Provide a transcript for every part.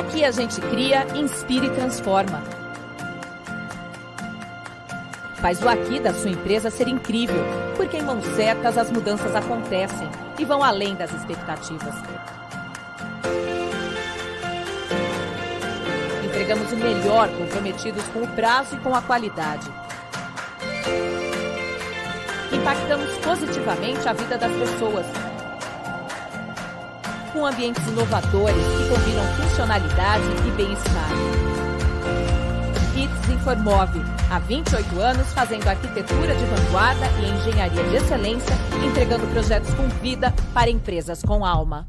Aqui a gente cria, inspira e transforma. Faz o aqui da sua empresa ser incrível, porque em mãos certas as mudanças acontecem e vão além das expectativas. Entregamos o melhor, comprometidos com o prazo e com a qualidade. Impactamos positivamente a vida das pessoas, com ambientes inovadores que combinam funcionalidade e bem-estar. ITS Informove, há 28 anos fazendo arquitetura de vanguarda e engenharia de excelência, entregando projetos com vida para empresas com alma.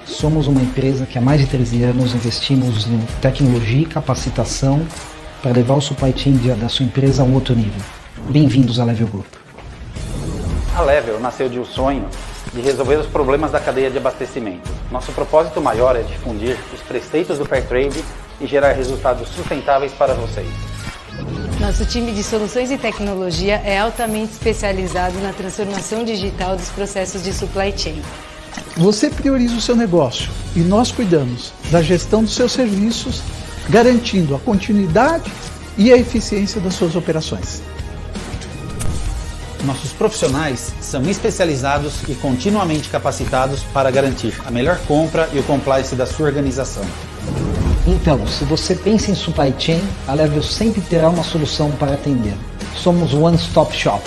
Somos uma empresa que há mais de 13 anos investimos em tecnologia e capacitação para levar o supply chain da sua empresa a um outro nível. Bem-vindos à Level Group. A Level nasceu de um sonho de resolver os problemas da cadeia de abastecimento. Nosso propósito maior é difundir os preceitos do Fairtrade e gerar resultados sustentáveis para vocês. Nosso time de soluções e tecnologia é altamente especializado na transformação digital dos processos de supply chain. Você prioriza o seu negócio e nós cuidamos da gestão dos seus serviços, garantindo a continuidade e a eficiência das suas operações. Nossos profissionais são especializados e continuamente capacitados para garantir a melhor compra e o compliance da sua organização. Então, se você pensa em supply chain, a Level sempre terá uma solução para atender. Somos One Stop Shop.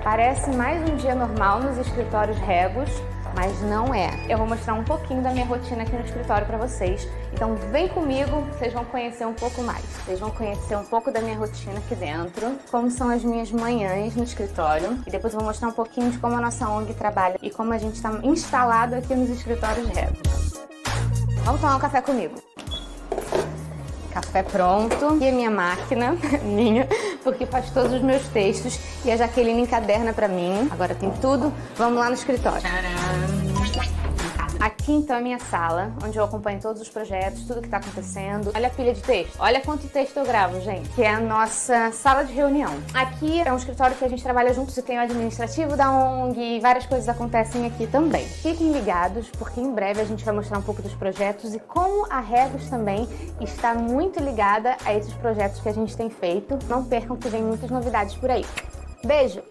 Parece mais um dia normal nos escritórios Regos, mas não é. Eu vou mostrar um pouquinho da minha rotina aqui no escritório para vocês. Então vem comigo, vocês vão conhecer um pouco mais. Vocês vão conhecer um pouco da minha rotina aqui dentro, como são as minhas manhãs no escritório. E depois eu vou mostrar um pouquinho de como a nossa ONG trabalha e como a gente está instalado aqui nos escritórios Regos. Vamos tomar um café comigo. Café pronto. E a minha máquina, minha, porque faz todos os meus textos. E a Jaqueline encaderna pra mim. Agora tem tudo. Vamos lá no escritório. Tcharam! Aqui então é a minha sala, onde eu acompanho todos os projetos, tudo que tá acontecendo. Olha a pilha de texto. Olha quanto texto eu gravo, gente. Que é a nossa sala de reunião. Aqui é um escritório que a gente trabalha juntos e tem o administrativo da ONG e várias coisas acontecem aqui também. Fiquem ligados, porque em breve a gente vai mostrar um pouco dos projetos e como a Regos também está muito ligada a esses projetos que a gente tem feito. Não percam que vem muitas novidades por aí. Beijo!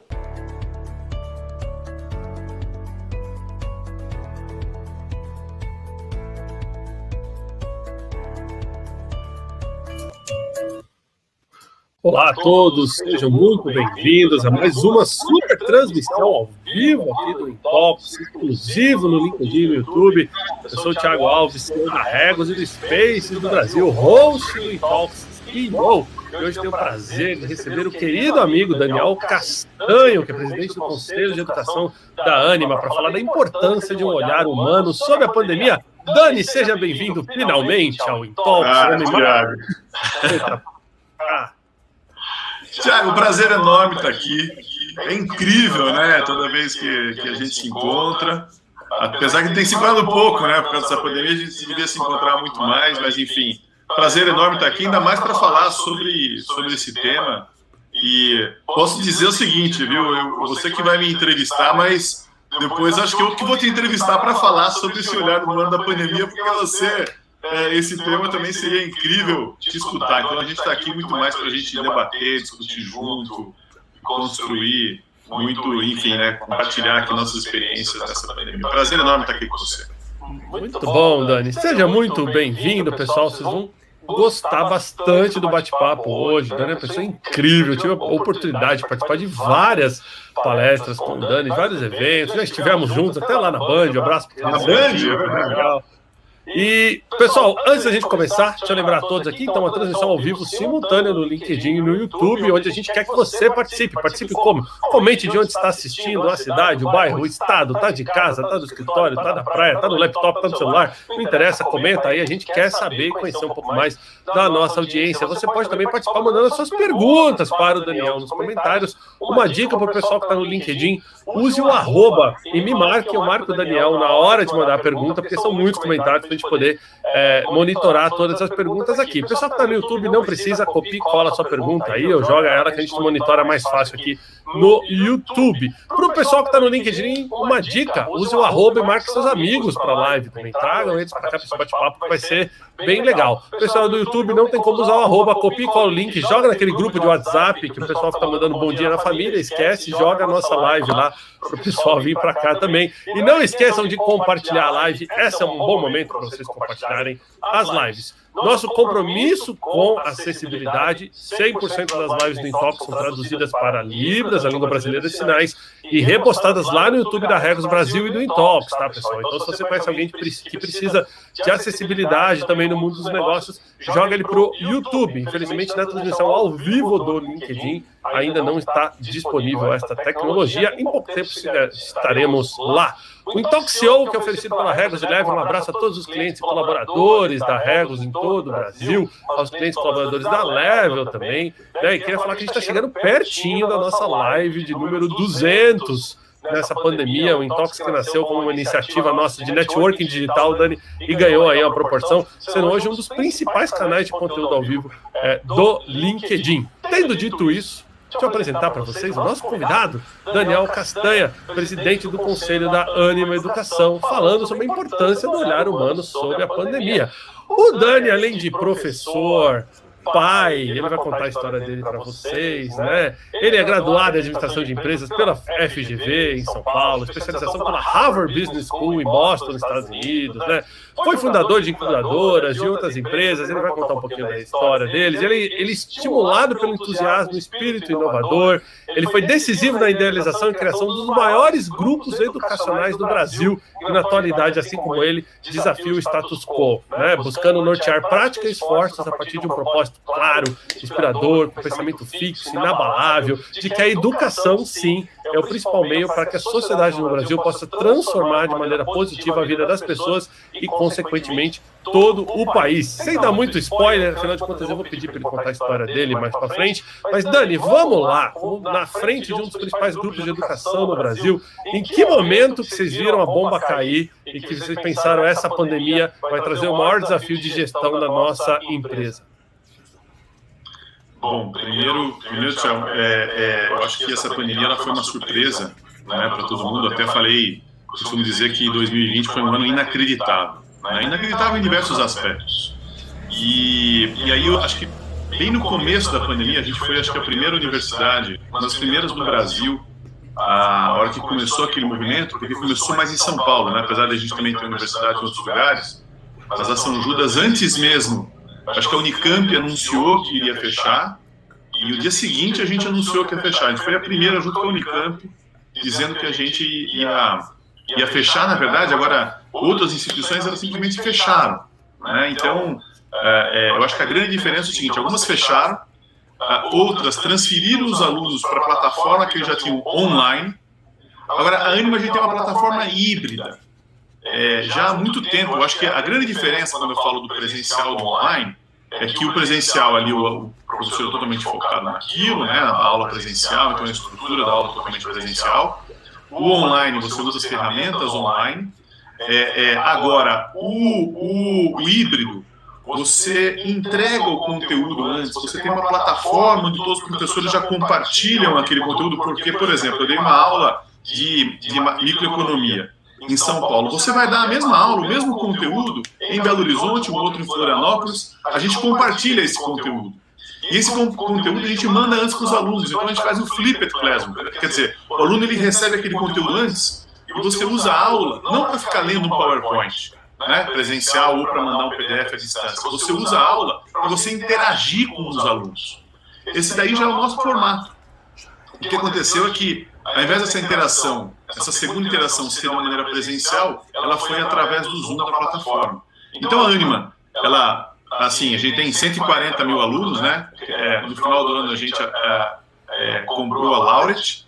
Olá a todos, sejam muito bem-vindos a mais uma super transmissão ao vivo aqui do Intox, exclusivo no LinkedIn e no YouTube. Eu sou o Thiago Alves, CEO da Regos e do Spaces do Brasil, host do Intox CEO. E hoje tenho o prazer de receber o querido amigo Daniel Castanho, que é presidente do Conselho de Educação da Ânima, para falar da importância de um olhar humano sobre a pandemia. Dani, seja bem-vindo finalmente ao Intox. Thiago. Thiago, um prazer enorme estar aqui. É incrível, né? Toda vez que a gente se encontra. Apesar que tem se encontrado pouco, né? Por causa dessa pandemia, a gente devia se encontrar muito mais, mas enfim, prazer enorme estar aqui, ainda mais para falar sobre esse tema. E posso dizer o seguinte, viu? Você que vai me entrevistar, mas depois acho que eu que vou te entrevistar para falar sobre esse olhar do ano da pandemia, porque esse tema também seria incrível te escutar. Então a gente está aqui muito mais para a gente debater, discutir junto, construir muito, enfim, né, compartilhar aqui nossas experiências nessa pandemia. Prazer enorme estar aqui com você. Muito bom, Dani. Seja muito bem-vindo, pessoal. Vocês vão gostar bastante do bate-papo hoje. Dani é uma pessoa incrível. Eu tive a oportunidade de participar de várias palestras com o Dani, vários eventos. Já estivemos juntos até lá na Band. Um abraço para na Band, legal. E, pessoal, antes da gente começar, deixa eu lembrar a todos aqui, então, uma transmissão ao vivo simultânea no LinkedIn e no YouTube, onde a gente quer que você participe. Participe como? Comente de onde está assistindo, a cidade, o bairro, o estado, tá de casa, tá do escritório, tá da praia, tá no laptop, tá no celular, não interessa, comenta aí, a gente quer saber e conhecer um pouco mais da nossa audiência. Você pode também participar mandando as suas perguntas para o Daniel nos comentários. Uma dica para o pessoal que está no LinkedIn, use o arroba e me marque, eu marco o Daniel na hora de mandar a pergunta, porque são muitos comentários para a gente poder monitorar todas as perguntas aqui. O pessoal que está no YouTube não precisa, copia e cola a sua pergunta aí, eu jogo ela que a gente monitora mais fácil aqui no YouTube. Para o pessoal que está no LinkedIn, uma dica, use o arroba e marque seus amigos para a live também, tragam eles para cá para esse bate-papo que vai ser bem legal. O pessoal do YouTube não tem como usar o arroba, copia e cola o link, joga naquele grupo de WhatsApp que o pessoal fica mandando bom dia na família, esquece, joga a nossa live lá para o pessoal vir para cá também. E não esqueçam de compartilhar a live, esse é um bom momento para vocês compartilharem as lives. Nosso compromisso com acessibilidade, 100% das lives do Intox são traduzidas para Libras, a língua brasileira de sinais, e repostadas lá no YouTube da Regos Brasil e do Intox, tá, pessoal? Então, se você conhece alguém que precisa de acessibilidade também no mundo dos negócios, joga ele pro YouTube. Infelizmente, na transmissão ao vivo do LinkedIn, ainda não está disponível esta tecnologia. Em pouco tempo estaremos lá. O Intoxio, que é oferecido pela Regos, leva um abraço a todos os clientes e colaboradores da Regos em todo o Brasil, aos clientes e colaboradores da Level também, né? E queria falar que a gente está chegando pertinho da nossa live de número 200 nessa pandemia. O Intox, que nasceu como uma iniciativa nossa de networking digital, Dani, e ganhou aí uma proporção, sendo hoje um dos principais canais de conteúdo ao vivo do LinkedIn. Tendo dito isso, deixa eu apresentar para vocês o nosso convidado, Daniel Castanha, presidente do Conselho da Ânima Educação, falando sobre a importância do olhar humano sobre a pandemia. O Dani, além de professor, pai, ele vai contar a história dele para vocês, né? Ele é graduado em administração de empresas pela FGV em São Paulo, especialização pela Harvard Business School em Boston, nos Estados Unidos, né? Foi fundador de incubadoras, de outras empresas, ele vai contar um pouquinho da história deles. Ele estimulado pelo entusiasmo, espírito inovador, ele foi decisivo na idealização e criação dos maiores grupos educacionais do Brasil, e na atualidade, assim como ele, desafia o status quo, né? Buscando nortear prática e esforços a partir de um propósito claro, inspirador, com pensamento fixo, inabalável, de que a educação, sim, é o principal meio para que a sociedade no Brasil possa transformar de maneira positiva a vida das pessoas e, consequentemente, todo o país. Sem dar muito spoiler, afinal de contas eu vou pedir para ele contar a história dele mais para frente, mas Dani, vamos lá, na frente de um dos principais grupos de educação no Brasil, em que momento que vocês viram a bomba cair e que vocês pensaram essa pandemia vai trazer o maior desafio de gestão da nossa empresa? Bom, primeiro Tiago, eu acho que essa pandemia ela foi uma surpresa, né, para todo mundo. Até costumo dizer que 2020 foi um ano inacreditável, né, inacreditável em diversos aspectos. E aí eu acho que bem no começo da pandemia, a gente foi, acho que a primeira universidade, uma das primeiras do Brasil, a hora que começou aquele movimento, porque começou mais em São Paulo, né, apesar de a gente também ter universidade em outros lugares, mas a São Judas antes mesmo, acho que a Unicamp anunciou que iria fechar, e o dia seguinte a gente anunciou que ia fechar. A gente foi a primeira junto com a Unicamp, dizendo que a gente ia fechar, na verdade. Agora, outras instituições elas simplesmente fecharam, né? Então, eu acho que a grande diferença é o seguinte: algumas fecharam, outras transferiram os alunos para a plataforma que eles já tinham online. Agora, a Ânima, a gente tem uma plataforma híbrida. Já há muito tempo, eu acho que a grande diferença quando eu falo do presencial e do online é que o presencial ali, o professor é totalmente focado naquilo, né, a aula presencial, então a estrutura da aula é totalmente presencial. O online, você usa as ferramentas online. Agora, o híbrido, você entrega o conteúdo antes, você tem uma plataforma onde todos os professores já compartilham aquele conteúdo, porque, por exemplo, eu dei uma aula de microeconomia em São Paulo, você vai dar a mesma aula, o mesmo conteúdo em Belo Horizonte, o outro em Florianópolis, a gente compartilha esse conteúdo. E esse conteúdo a gente manda antes para os alunos, então a gente faz o Flipped Classroom, quer dizer, o aluno ele recebe aquele conteúdo antes e você usa a aula não para ficar lendo um PowerPoint, né, presencial ou para mandar um PDF à distância, você usa a aula para você interagir com os alunos. Esse daí já é o nosso formato. O que aconteceu é que, ao invés dessa interação, essa segunda interação ser de uma maneira presencial, ela foi através do Zoom da plataforma. Então a Anima, ela, assim, a gente tem 140 mil alunos, né? No final do ano a gente comprou a Laureate,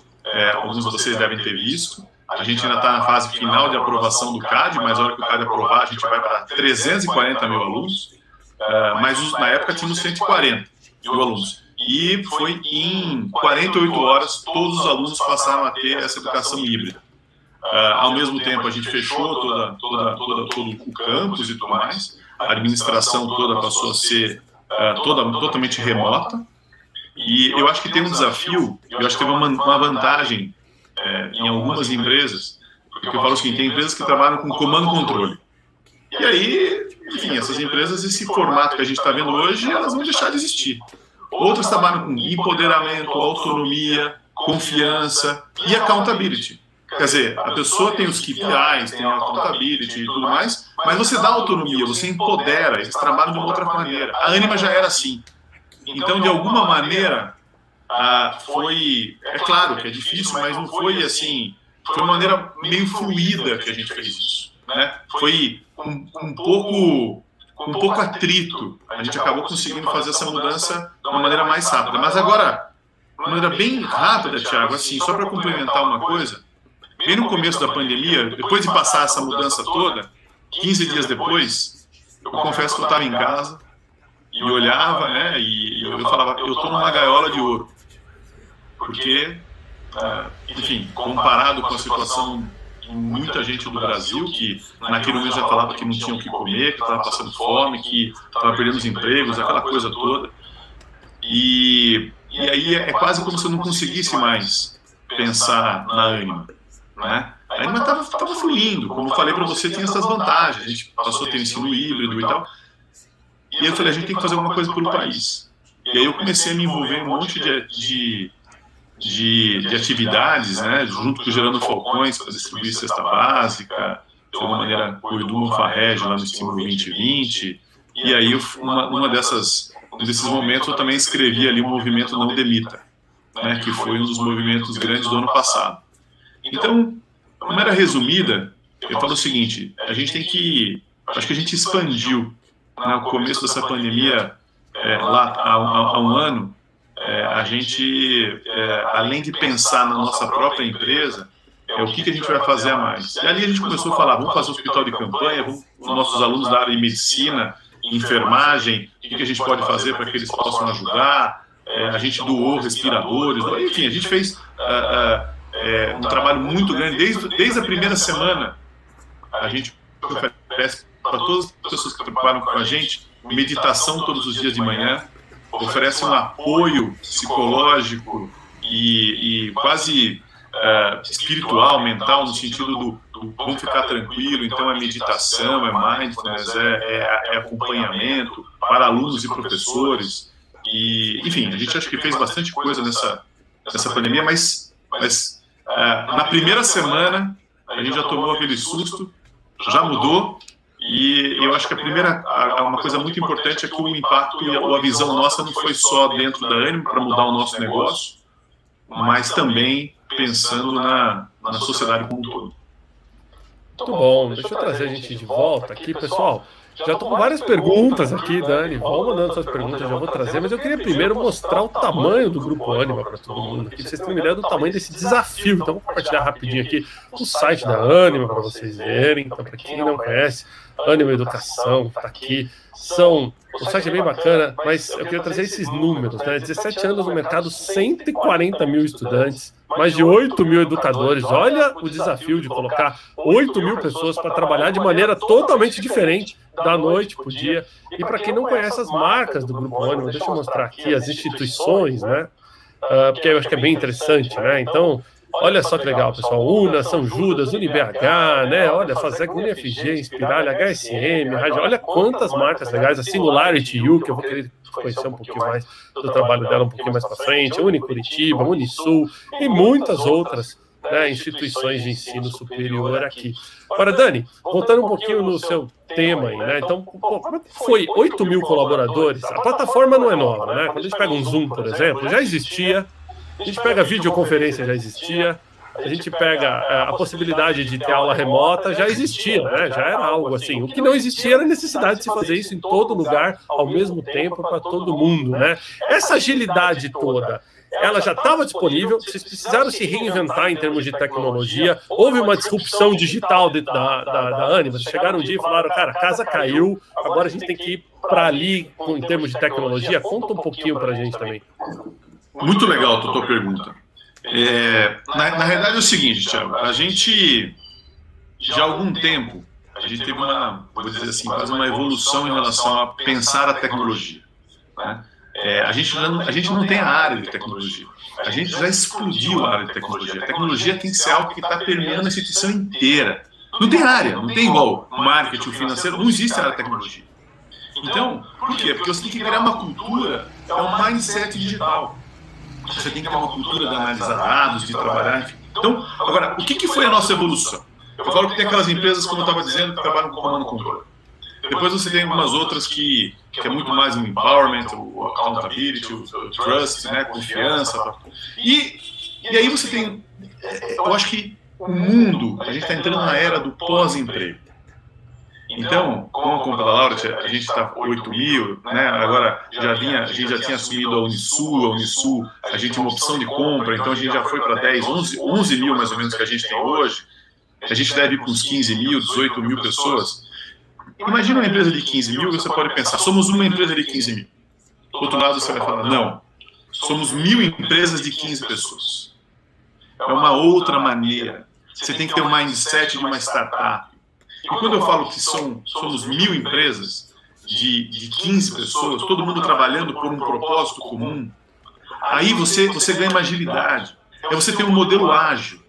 alguns de vocês devem ter visto. A gente ainda está na fase final de aprovação do CAD, mas na hora que o CAD aprovar, a gente vai para 340 mil alunos. Mas na época tínhamos 140 mil alunos. E foi em 48 horas, todos os alunos passaram a ter essa educação híbrida. Ao mesmo tempo, a gente fechou todo o campus e tudo mais. A administração toda passou a ser totalmente remota. E eu acho que tem um desafio, eu acho que teve uma vantagem em algumas empresas, porque eu falo o seguinte, tem empresas que trabalham com comando e controle. E aí, enfim, essas empresas, esse formato que a gente está vendo hoje, elas vão deixar de existir. Outras trabalham com empoderamento, autonomia, confiança e accountability. Quer dizer, a pessoa tem os KPIs, tem a accountability e tudo mais, mas você dá autonomia, você empodera, eles trabalham de uma outra maneira. A Anima já era assim. Então, de alguma maneira, foi... É claro que é difícil, mas não foi assim... Foi uma maneira meio fluida que a gente fez isso, né? Foi um pouco atrito. A gente acabou conseguindo fazer essa mudança de uma maneira mais rápida. Mas agora, de uma maneira bem rápida, Thiago, assim, só para complementar uma coisa, bem no começo da pandemia, depois de passar essa mudança toda, 15 dias depois, eu confesso que eu estava em casa e olhava, né, e eu falava, eu estou numa gaiola de ouro. Porque, enfim, comparado com a situação de muita gente do Brasil, que naquele momento já falava que não tinha o que comer, que estava passando fome, que estava perdendo os empregos, aquela coisa toda. E aí é quase como se eu não conseguisse mais pensar na Anima, né? A Anima estava fluindo, como eu falei para você, tinha essas vantagens, a gente passou a ter ensino híbrido e tal. E aí eu falei, a gente tem que fazer alguma coisa pelo país. E aí eu comecei a me envolver em um monte de atividades, né, junto com o Gerando Falcões para distribuir cesta básica, de alguma maneira o Edu Mufarrege lá no Estímulo 2020, e aí desses momentos eu também escrevi ali o movimento Não Demita, né, que foi um dos movimentos grandes do ano passado. Então, de maneira resumida, eu falo o seguinte, acho que a gente expandiu, no começo dessa pandemia, lá há um ano, a gente, além de pensar na nossa própria empresa, o que a gente vai fazer a mais. E ali a gente começou a falar, vamos fazer hospital de campanha, vamos os nossos alunos da área de medicina, enfermagem, o que a gente pode fazer para que eles possam ajudar, a gente doou respiradores, enfim, a gente fez um trabalho muito grande, desde a primeira semana, a gente oferece para todas as pessoas que trabalham com a gente, meditação todos os dias de manhã, oferece um apoio psicológico e quase espiritual, mental, no sentido do vamos ficar tranquilo, então é meditação, é mindfulness, é acompanhamento para alunos e professores, e enfim, a gente acha que fez bastante coisa nessa pandemia, mas na primeira semana a gente já tomou aquele susto, já mudou. E eu acho que uma coisa muito importante é que o impacto e a visão nossa não foi só dentro da Anima para mudar o nosso negócio, mas também pensando na sociedade como um todo. Muito bom, deixa eu trazer a gente de volta aqui, pessoal. Já estou com várias perguntas aqui, Dani. Vão mandando suas perguntas, já vou trazer, mas eu queria primeiro mostrar o tamanho do Grupo Anima para todo mundo aqui, pra vocês terem uma ideia do tamanho desse desafio. Então, vou compartilhar rapidinho aqui o site da Anima para vocês verem. Então, para quem não conhece, Anima Educação está aqui. São o site é bem bacana, mas eu queria trazer esses números, né? 17 anos no mercado, 140 mil estudantes, mais de 8 mil educadores. Olha o desafio de colocar 8 mil pessoas para trabalhar de maneira totalmente diferente, da noite para o dia. E para quem não conhece as marcas do Grupo Ânima, deixa eu mostrar aqui as instituições, né? Porque eu acho que é bem interessante, né? Então, olha só que legal, pessoal. UNA, São Judas, UniBH, né? Olha, Fasec, UniFG, Inspiralha, HSM, Rádio. Olha quantas marcas legais. A Singularity U, que eu vou querer conhecer um pouquinho mais do trabalho dela um pouquinho mais para frente. Unicuritiba, Unisul e muitas outras, né, instituições de ensino superior aqui. Agora, Dani, voltando um pouquinho no seu tema aí, né? Então, como é que foi? 8 mil colaboradores? A plataforma não é nova, né? Quando a gente pega um Zoom, por exemplo, já existia. A gente pega videoconferência, já existia. A gente pega a possibilidade de ter aula remota, já existia, né? Já era algo assim. O que não existia era a necessidade de se fazer isso em todo lugar, ao mesmo tempo, para todo mundo, né? Essa agilidade toda, ela já estava disponível, vocês precisaram se reinventar em termos de tecnologia, houve uma disrupção digital dentro da Ânima, vocês chegaram um dia e falaram, cara, a casa caiu, agora a gente tem que ir para ali em termos de tecnologia. Conta um pouquinho para a gente também. Muito legal a tua pergunta. Na realidade é o seguinte, Thiago, a gente, já há algum tempo, a gente teve vou dizer assim, quase uma evolução em relação a pensar a tecnologia, né? A gente não tem a área de tecnologia. A gente já explodiu a área de tecnologia. A tecnologia tem que ser algo que está permeando a instituição inteira. Não tem área, não tem igual marketing, financeiro, não existe a área de tecnologia. Então, por quê? Porque você tem que criar uma cultura, um mindset digital. Você tem que ter uma cultura de analisar dados, de trabalhar, enfim. Então, agora, o que foi a nossa evolução? Eu falo que tem aquelas empresas, como eu estava dizendo, que trabalham com comando e controle. Depois você tem algumas outras que é muito mais o empowerment, o accountability, o trust, né, confiança. Tá? E aí você tem, eu acho que o mundo, a gente está entrando na era do pós-emprego. Então, com a compra da Laura, a gente está 8 mil, né? Agora a gente já tinha assumido a Unisul, a gente tinha uma opção de compra, então a gente já foi para 10, 11 mil mais ou menos que a gente tem hoje. A gente deve ir com uns 15 mil, 18 mil pessoas. Imagina uma empresa de 15 mil, você pode pensar, somos uma empresa de 15 mil. Do outro lado você vai falar, não, somos 1000 empresas de 15 pessoas. É uma outra maneira. Você tem que ter um mindset de uma startup. E quando eu falo que somos 1000 empresas de 15 pessoas, todo mundo trabalhando por um propósito comum, aí você ganha uma agilidade. É você ter um modelo ágil.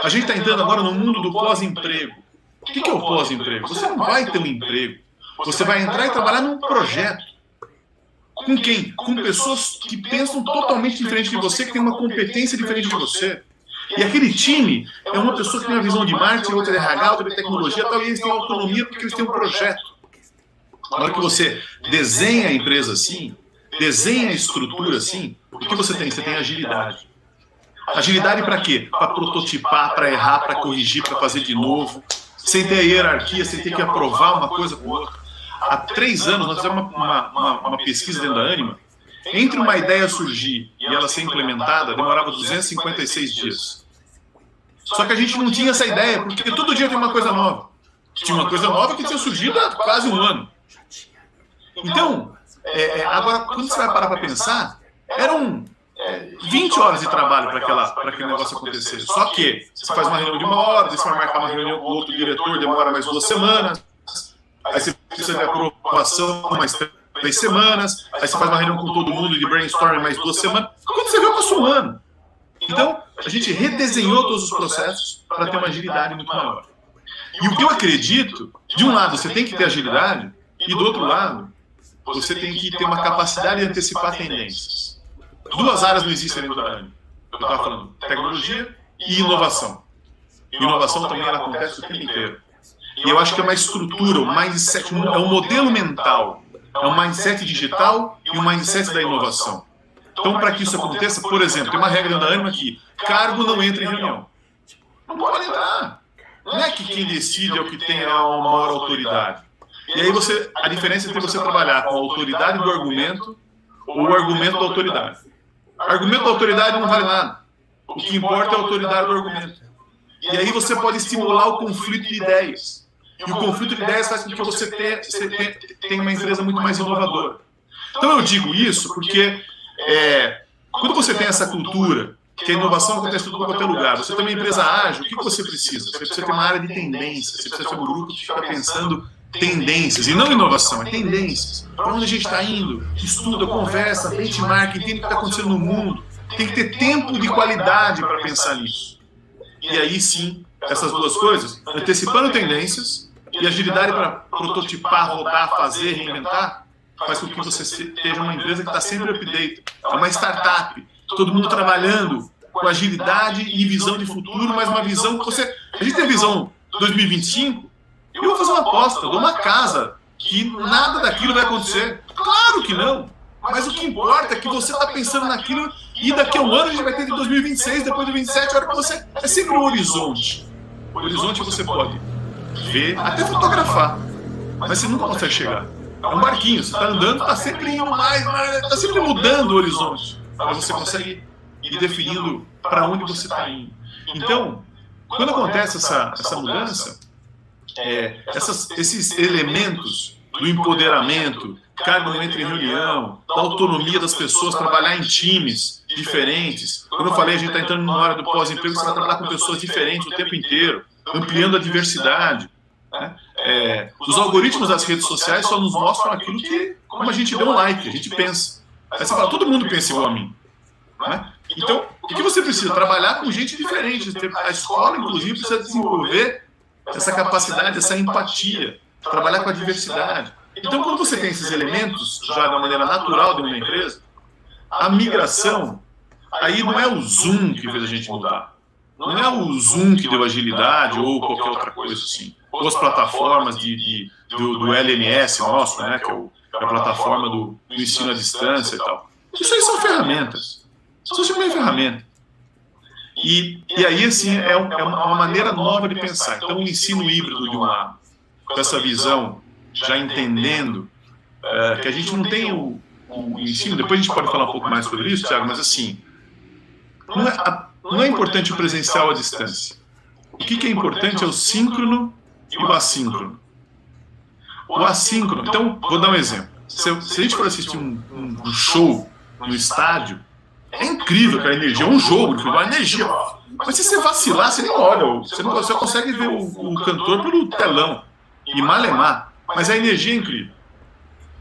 A gente está entrando agora no mundo do pós-emprego. O que é o pós-emprego? Você não vai ter um emprego. Você vai entrar e trabalhar num projeto. Com quem? Com pessoas que pensam totalmente diferente de você, que tem uma competência diferente de você. E aquele time é uma pessoa que tem uma visão de marketing, outra de RH, outra de tecnologia, tal, e eles têm autonomia porque eles têm um projeto. Na hora que você desenha a empresa assim, desenha a estrutura assim, o que você tem? Você tem agilidade. Agilidade para quê? Para prototipar, para errar, para corrigir, para fazer de novo, sem ter a hierarquia, sem ter que aprovar uma coisa com outra. Há 3 anos nós fizemos uma pesquisa dentro da Ânima. Entre uma ideia surgir e ela ser implementada, demorava 256 dias. Só que a gente não tinha essa ideia, porque todo dia tem uma coisa nova. Tinha uma coisa nova que tinha surgido há quase um ano. Então, agora, quando você vai parar para pensar, eram 20 horas de trabalho para aquele negócio acontecer. Só que você faz uma reunião de 1 hora, você vai marcar uma reunião com outro diretor, demora mais 2 semanas. Aí você precisa de aprovação mais 3 semanas. Aí você faz uma reunião com todo mundo de brainstorming mais 2 semanas. Quando você vê, passou um ano. Então, a gente redesenhou todos os processos para ter uma agilidade muito maior. E o que eu acredito, de um lado você tem que ter agilidade, e do outro lado, você tem que ter uma capacidade de antecipar tendências. 2 áreas não existem dentro da Ânima. Eu estava falando tecnologia e inovação. Inovação também ela acontece o tempo inteiro. E eu acho que é uma estrutura, um mindset, é um modelo mental, é um mindset digital e um mindset da inovação. Então, para que isso aconteça, por exemplo, tem uma regra da Ânima que cargo não entra em reunião. Não pode entrar. Não é que quem decide é o que tem a maior autoridade. E aí a diferença entre você trabalhar com a autoridade do argumento ou o argumento da autoridade. O argumento da autoridade não vale nada. O que importa é a autoridade do argumento. E aí você pode estimular o conflito de ideias. E o conflito de ideias faz com que você tenha uma empresa muito mais inovadora. Então eu digo isso porque quando você tem essa cultura, que a inovação acontece em todo qualquer lugar, você tem uma empresa ágil, o que você precisa? Você precisa ter uma área de tendências, você precisa ter um grupo que fica pensando tendências, e não inovação, é tendências. Para onde a gente está indo? Estuda, conversa, benchmark, entende o que está acontecendo no mundo. Tem que ter tempo de qualidade para pensar nisso. E aí sim, essas duas coisas, antecipando tendências e agilidade para prototipar, rodar, fazer, reinventar, faz com que você seja uma empresa que está sempre update. É uma startup, todo mundo trabalhando com agilidade e visão de futuro, mas uma visão que você... A gente tem a visão 2025, eu vou fazer uma aposta, dou uma casa, que nada daquilo vai acontecer. Claro que não. Mas o que importa é que você está pensando naquilo e daqui a um ano a gente vai ter de 2026, depois de 2027, a hora que você... É sempre um horizonte. O horizonte você pode ver, até fotografar, mas você nunca consegue chegar. É um barquinho, você está andando, está sempre indo mais, está sempre mudando o horizonte. Mas você consegue ir definindo para onde você está indo. Então, quando acontece essa mudança, esses elementos do empoderamento, cada um entra em reunião, da autonomia das pessoas, trabalhar em times diferentes. Como eu falei, a gente está entrando numa hora do pós-emprego, você vai trabalhar com pessoas diferentes o tempo inteiro, ampliando a diversidade. Né? Os algoritmos das redes sociais só nos mostram aquilo que, como a gente deu um like, a gente pensa. Aí você fala, todo mundo pensa igual a mim. Né? Então, o que você precisa? Trabalhar com gente diferente. A escola, inclusive, precisa desenvolver essa capacidade, essa empatia, trabalhar com a diversidade. Então, quando você tem esses elementos, já de uma maneira natural dentro da empresa, a migração, aí não é o Zoom que fez a gente mudar. Não é o Zoom que deu agilidade ou qualquer outra coisa assim. Ou as plataformas do LMS nosso, né, que é a plataforma do ensino à distância e tal. Isso aí são ferramentas. São simplesmente ferramentas. E aí, assim, é uma maneira nova de pensar. Então, o ensino híbrido de um lado, com essa visão, já entendendo que a gente não tem o ensino, depois a gente pode falar um pouco mais sobre isso, Thiago, mas assim, não é importante o presencial à distância. O que é importante é o síncrono e o assíncrono. O assíncrono, então, vou dar um exemplo. Se a gente for assistir um show no estádio, é incrível aquela energia, é um jogo, uma energia. Mas se você vacilar, você nem olha, você consegue ver o cantor pelo telão, e malemar, mas a energia é incrível.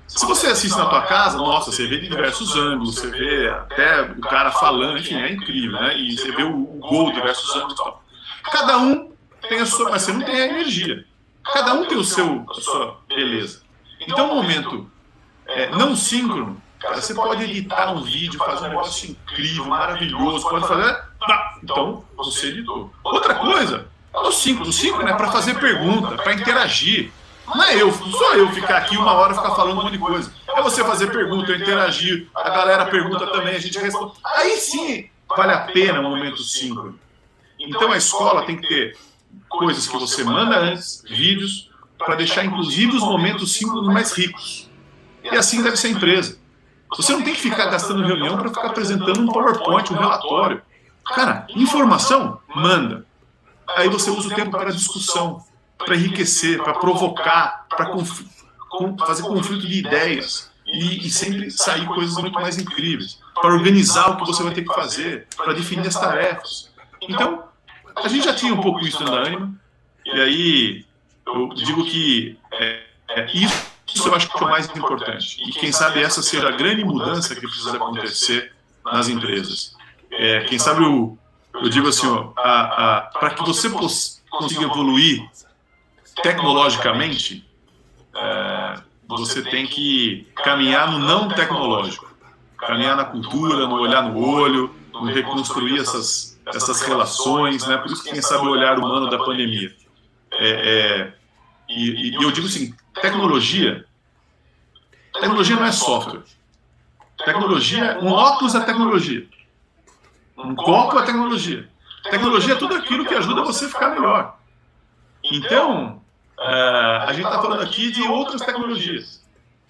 Se você assiste na tua casa, nossa, você vê de diversos ângulos, você vê até o cara falando, enfim, é incrível, né? E você vê o gol de diversos ângulos e tal. Cada um tem a sua, mas você não tem a energia. Cada um tem a sua beleza. Então, no momento não síncrono, cara, você pode editar um vídeo, fazer um negócio incrível, maravilhoso, pode fazer... Então, você editou. Outra coisa, é o síncrono. O síncrono é para fazer pergunta, para interagir. Não é só eu ficar aqui uma hora e ficar falando um monte de coisa. É você fazer pergunta, eu interagir, a galera pergunta também, a gente responde. Aí sim vale a pena um momento síncrono. Então a escola tem que ter coisas que você manda antes, vídeos, para deixar inclusive os momentos síncronos mais ricos. E assim deve ser a empresa. Você não tem que ficar gastando reunião para ficar apresentando um PowerPoint, um relatório. Cara, informação, manda. Aí você usa o tempo para discussão, para enriquecer, para provocar, para fazer conflito de ideias e sempre sair coisas muito mais incríveis, para organizar o que você vai ter que fazer, para definir as tarefas. Então, a gente já tinha um pouco isso na Anima, e aí eu digo que isso eu acho que é o mais importante. E quem sabe essa seja a grande mudança que precisa acontecer nas empresas. Quem sabe eu digo assim, para que você consiga evoluir tecnologicamente, você tem que caminhar no não tecnológico, caminhar na cultura, no olhar no olho, no reconstruir essas relações, né? Por isso que quem sabe o olhar humano da pandemia. E eu digo assim, tecnologia não é software. Tecnologia, um óculos é tecnologia. Um copo é tecnologia. Tecnologia é tudo aquilo que ajuda você a ficar melhor. Então, a gente está falando aqui de outras tecnologias,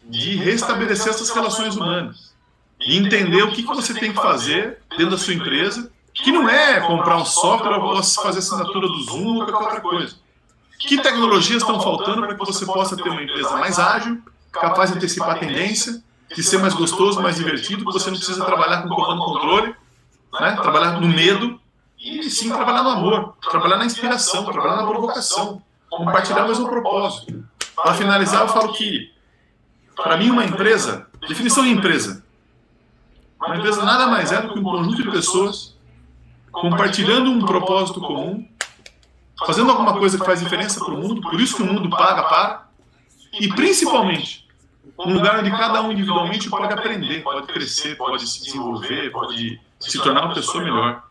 de restabelecer essas relações humanas, e entender o que você tem que fazer dentro da sua empresa, que não é comprar um software ou fazer assinatura do Zoom ou qualquer outra coisa. Que tecnologias estão faltando para que você possa ter uma empresa mais ágil, capaz de antecipar a tendência, de ser mais gostoso, mais divertido, que você não precisa trabalhar com comando e controle, né? Trabalhar no medo, e sim trabalhar no amor, trabalhar na inspiração, trabalhar na provocação, compartilhar o mesmo propósito. Para finalizar, eu falo que, para mim, uma empresa, definição de empresa, uma empresa nada mais é do que um conjunto de pessoas compartilhando um propósito comum, fazendo alguma coisa que faz diferença para o mundo, por isso que o mundo paga para, e principalmente, um lugar onde cada um individualmente pode aprender, pode crescer, pode se desenvolver, pode se tornar uma pessoa melhor.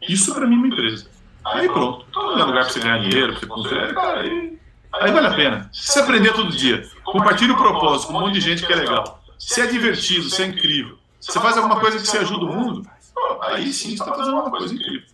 Isso para mim é uma empresa. Aí pronto, todo lugar para você ganhar dinheiro, para você construir, cara, aí vale a pena. Se você aprender todo dia, compartilha o propósito com um monte de gente que é legal, se é divertido, se é incrível, se você faz alguma coisa que você ajuda o mundo, aí sim você está fazendo uma coisa incrível.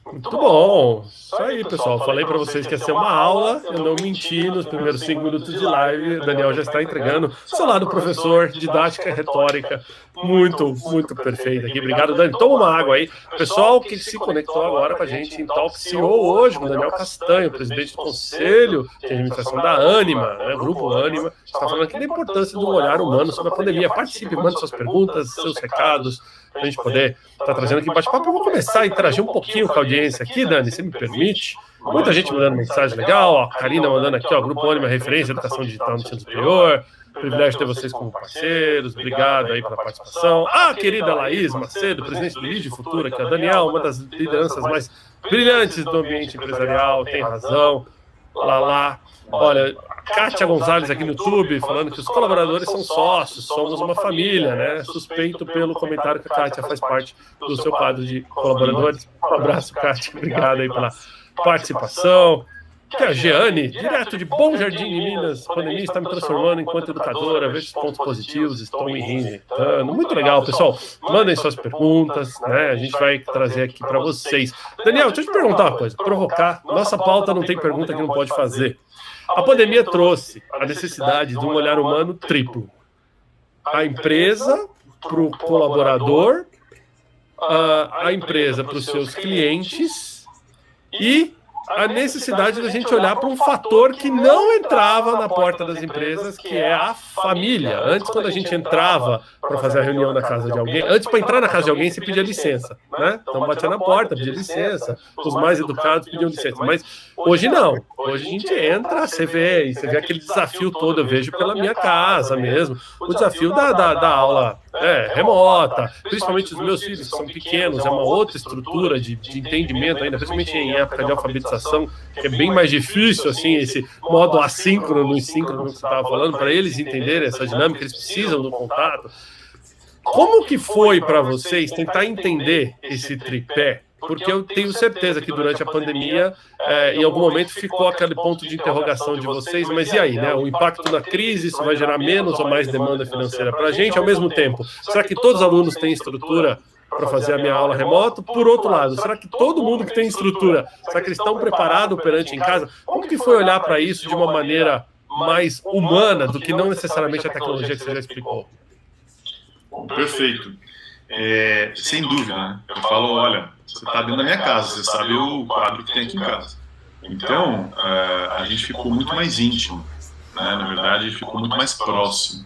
Muito bom. Isso aí, pessoal. Falei para vocês que ia ser uma aula. Eu não menti nos primeiros 5 minutos de live. O Daniel já está entregando seu lado professor, didática e retórica. Muito, muito perfeito aqui. Obrigado, Dani. Toma uma água aí. Pessoal que se conectou agora com a gente em Talk CEO hoje, com o Daniel Castanho, presidente do Conselho de Administração da Anima, né, Grupo Anima, está falando aqui da importância do olhar humano sobre a pandemia. Participe, mande suas perguntas, seus recados, para a gente poder estar trazendo aqui bate-papo. Eu vou começar a interagir um pouquinho com a audiência aqui, Dani, se me permite. Muita gente mandando mensagem legal, ó, a Karina mandando aqui, ó, Grupo Anima, referência, educação digital no ensino superior. Privilégio ter vocês como parceiros, obrigado aí pela participação. A querida Laís Macedo, presidente do Lide Futura, que é a Daniel, uma das lideranças mais brilhantes do ambiente empresarial, tem razão. Lá. Olha, Kátia Gonzalez aqui no YouTube, falando que os colaboradores são sócios, somos uma família, né? Suspeito pelo comentário que a Kátia faz parte do seu quadro de colaboradores. Um abraço, Kátia, obrigado aí pela participação. Que a Jeane, direto de Bom Jardim, em Minas, a pandemia está me transformando enquanto educadora, vejo os pontos positivos, estou me reinventando. Muito legal, pessoal. Mandem suas perguntas, né? A gente vai trazer aqui para vocês. Daniel, deixa eu te perguntar uma coisa, provocar. Nossa pauta não tem pergunta que não pode fazer. A pandemia trouxe a necessidade de um olhar humano triplo. A empresa para o colaborador, a empresa para os seus clientes e a necessidade da gente olhar para um fator que não entrava na porta das empresas, que é a família. Antes, quando a gente entrava para fazer a reunião na casa de alguém, antes para entrar na casa de alguém, você pedia licença, né? Então batia na porta, pedia licença, os mais educados pediam licença, mas hoje não. Hoje a gente entra, você vê aquele desafio todo, eu vejo pela minha casa mesmo, o desafio da aula remota, principalmente os meus filhos que são pequenos, é uma outra estrutura de entendimento ainda, principalmente em época de alfabetização, que é bem mais difícil, assim, esse modo assíncrono e síncrono que você estava falando, para eles entenderem essa dinâmica, eles precisam do contato. Como que foi para vocês tentar entender esse tripé? Porque eu tenho certeza que durante a pandemia, em algum momento ficou aquele ponto de interrogação de vocês, mas e aí, né? O impacto na crise, isso vai gerar menos ou mais demanda financeira para a gente? Ao mesmo tempo, será que todos os alunos têm estrutura para fazer a minha aula remoto? Por outro lado, será que todo mundo que tem estrutura, será que eles estão preparados perante em casa? Como que foi olhar para isso de uma maneira mais humana do que não necessariamente a tecnologia que você já explicou? Perfeito. Sem dúvida, né? Eu falo, olha, você está dentro da minha casa, você sabe o quadro que tem aqui em casa. Então, a gente ficou muito mais íntimo, né? Na verdade, ficou muito mais próximo.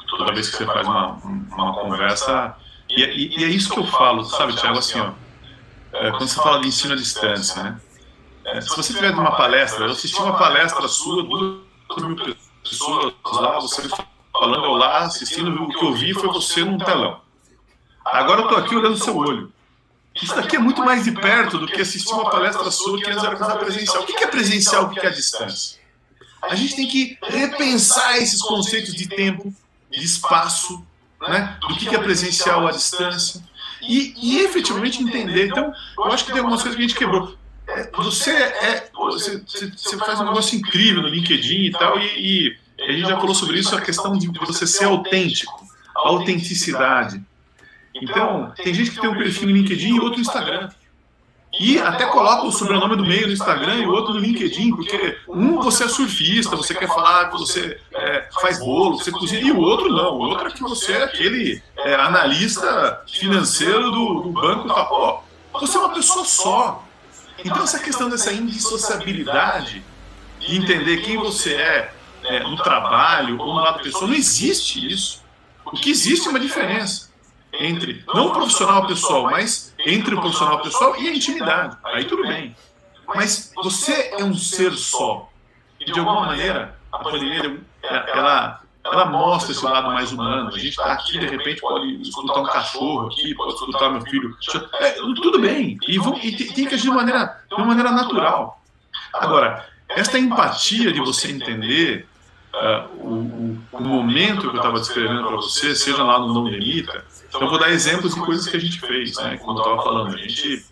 Toda vez que você faz uma conversa, e é isso que eu falo, sabe, Thiago, assim, ó, quando você fala de ensino à distância, né? Se você tiver uma palestra, eu assisti uma palestra sua, 2.000 pessoas lá, você falando eu lá, assistindo, o que eu vi foi você num telão. Agora eu estou aqui olhando o seu olho. Isso daqui é muito mais de perto do que assistir uma palestra sua que antes era coisa presencial. O que é presencial, o que é a distância? A gente tem que repensar esses conceitos de tempo, de espaço, né? Do que é presencial à distância, e efetivamente entender. Então, eu acho que tem algumas coisas que a gente quebrou. Você faz um negócio incrível no LinkedIn e tal, e a gente já falou sobre isso, a questão de você ser autêntico, a autenticidade. Então, tem gente que tem um perfil no LinkedIn e outro no Instagram. E até coloca o sobrenome do meio no Instagram e o outro no LinkedIn, porque você é surfista, você quer falar que você faz bolo, você cozinha, e o outro não. O outro é que você é aquele analista financeiro do banco. Tá, você é uma pessoa só. Então essa questão dessa indissociabilidade, de entender quem você é no trabalho ou no lado pessoal, não existe isso. O que existe é uma diferença entre, não o profissional pessoal, mas entre o profissional pessoal e a intimidade. Aí tudo bem. Mas você é um ser só. E de alguma maneira, a pandemia, ela mostra esse lado mais humano. A gente está aqui, de repente, pode escutar um cachorro aqui, pode escutar meu filho. Tudo bem. E tem que agir de uma maneira natural. Agora, esta empatia de você entender o momento que eu estava descrevendo para você, seja lá no Não Demita, então eu vou dar exemplos de coisas que a gente fez, né? Como eu estava falando, a gente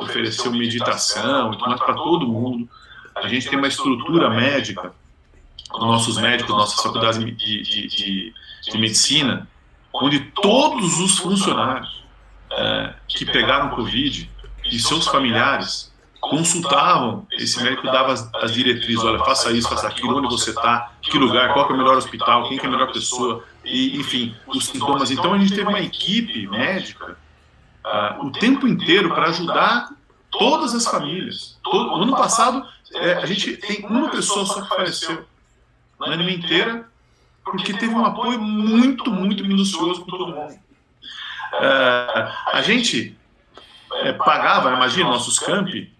ofereceu meditação e tudo mais para todo mundo. A gente tem uma estrutura médica, nossos médicos, nossas faculdades de medicina, onde todos os funcionários que pegaram Covid e seus familiares consultavam esse médico, dava as diretrizes, olha, faça isso, faça aquilo, onde você está, que lugar, qual que é o melhor hospital, quem que é a melhor pessoa, e, enfim, os sintomas. Então a gente teve uma equipe médica o tempo inteiro para ajudar todas as famílias. No ano passado, a gente tem uma pessoa só que faleceu na anime inteira, porque teve um apoio muito, muito minucioso com todo mundo. A gente pagava, imagina, nossos campi,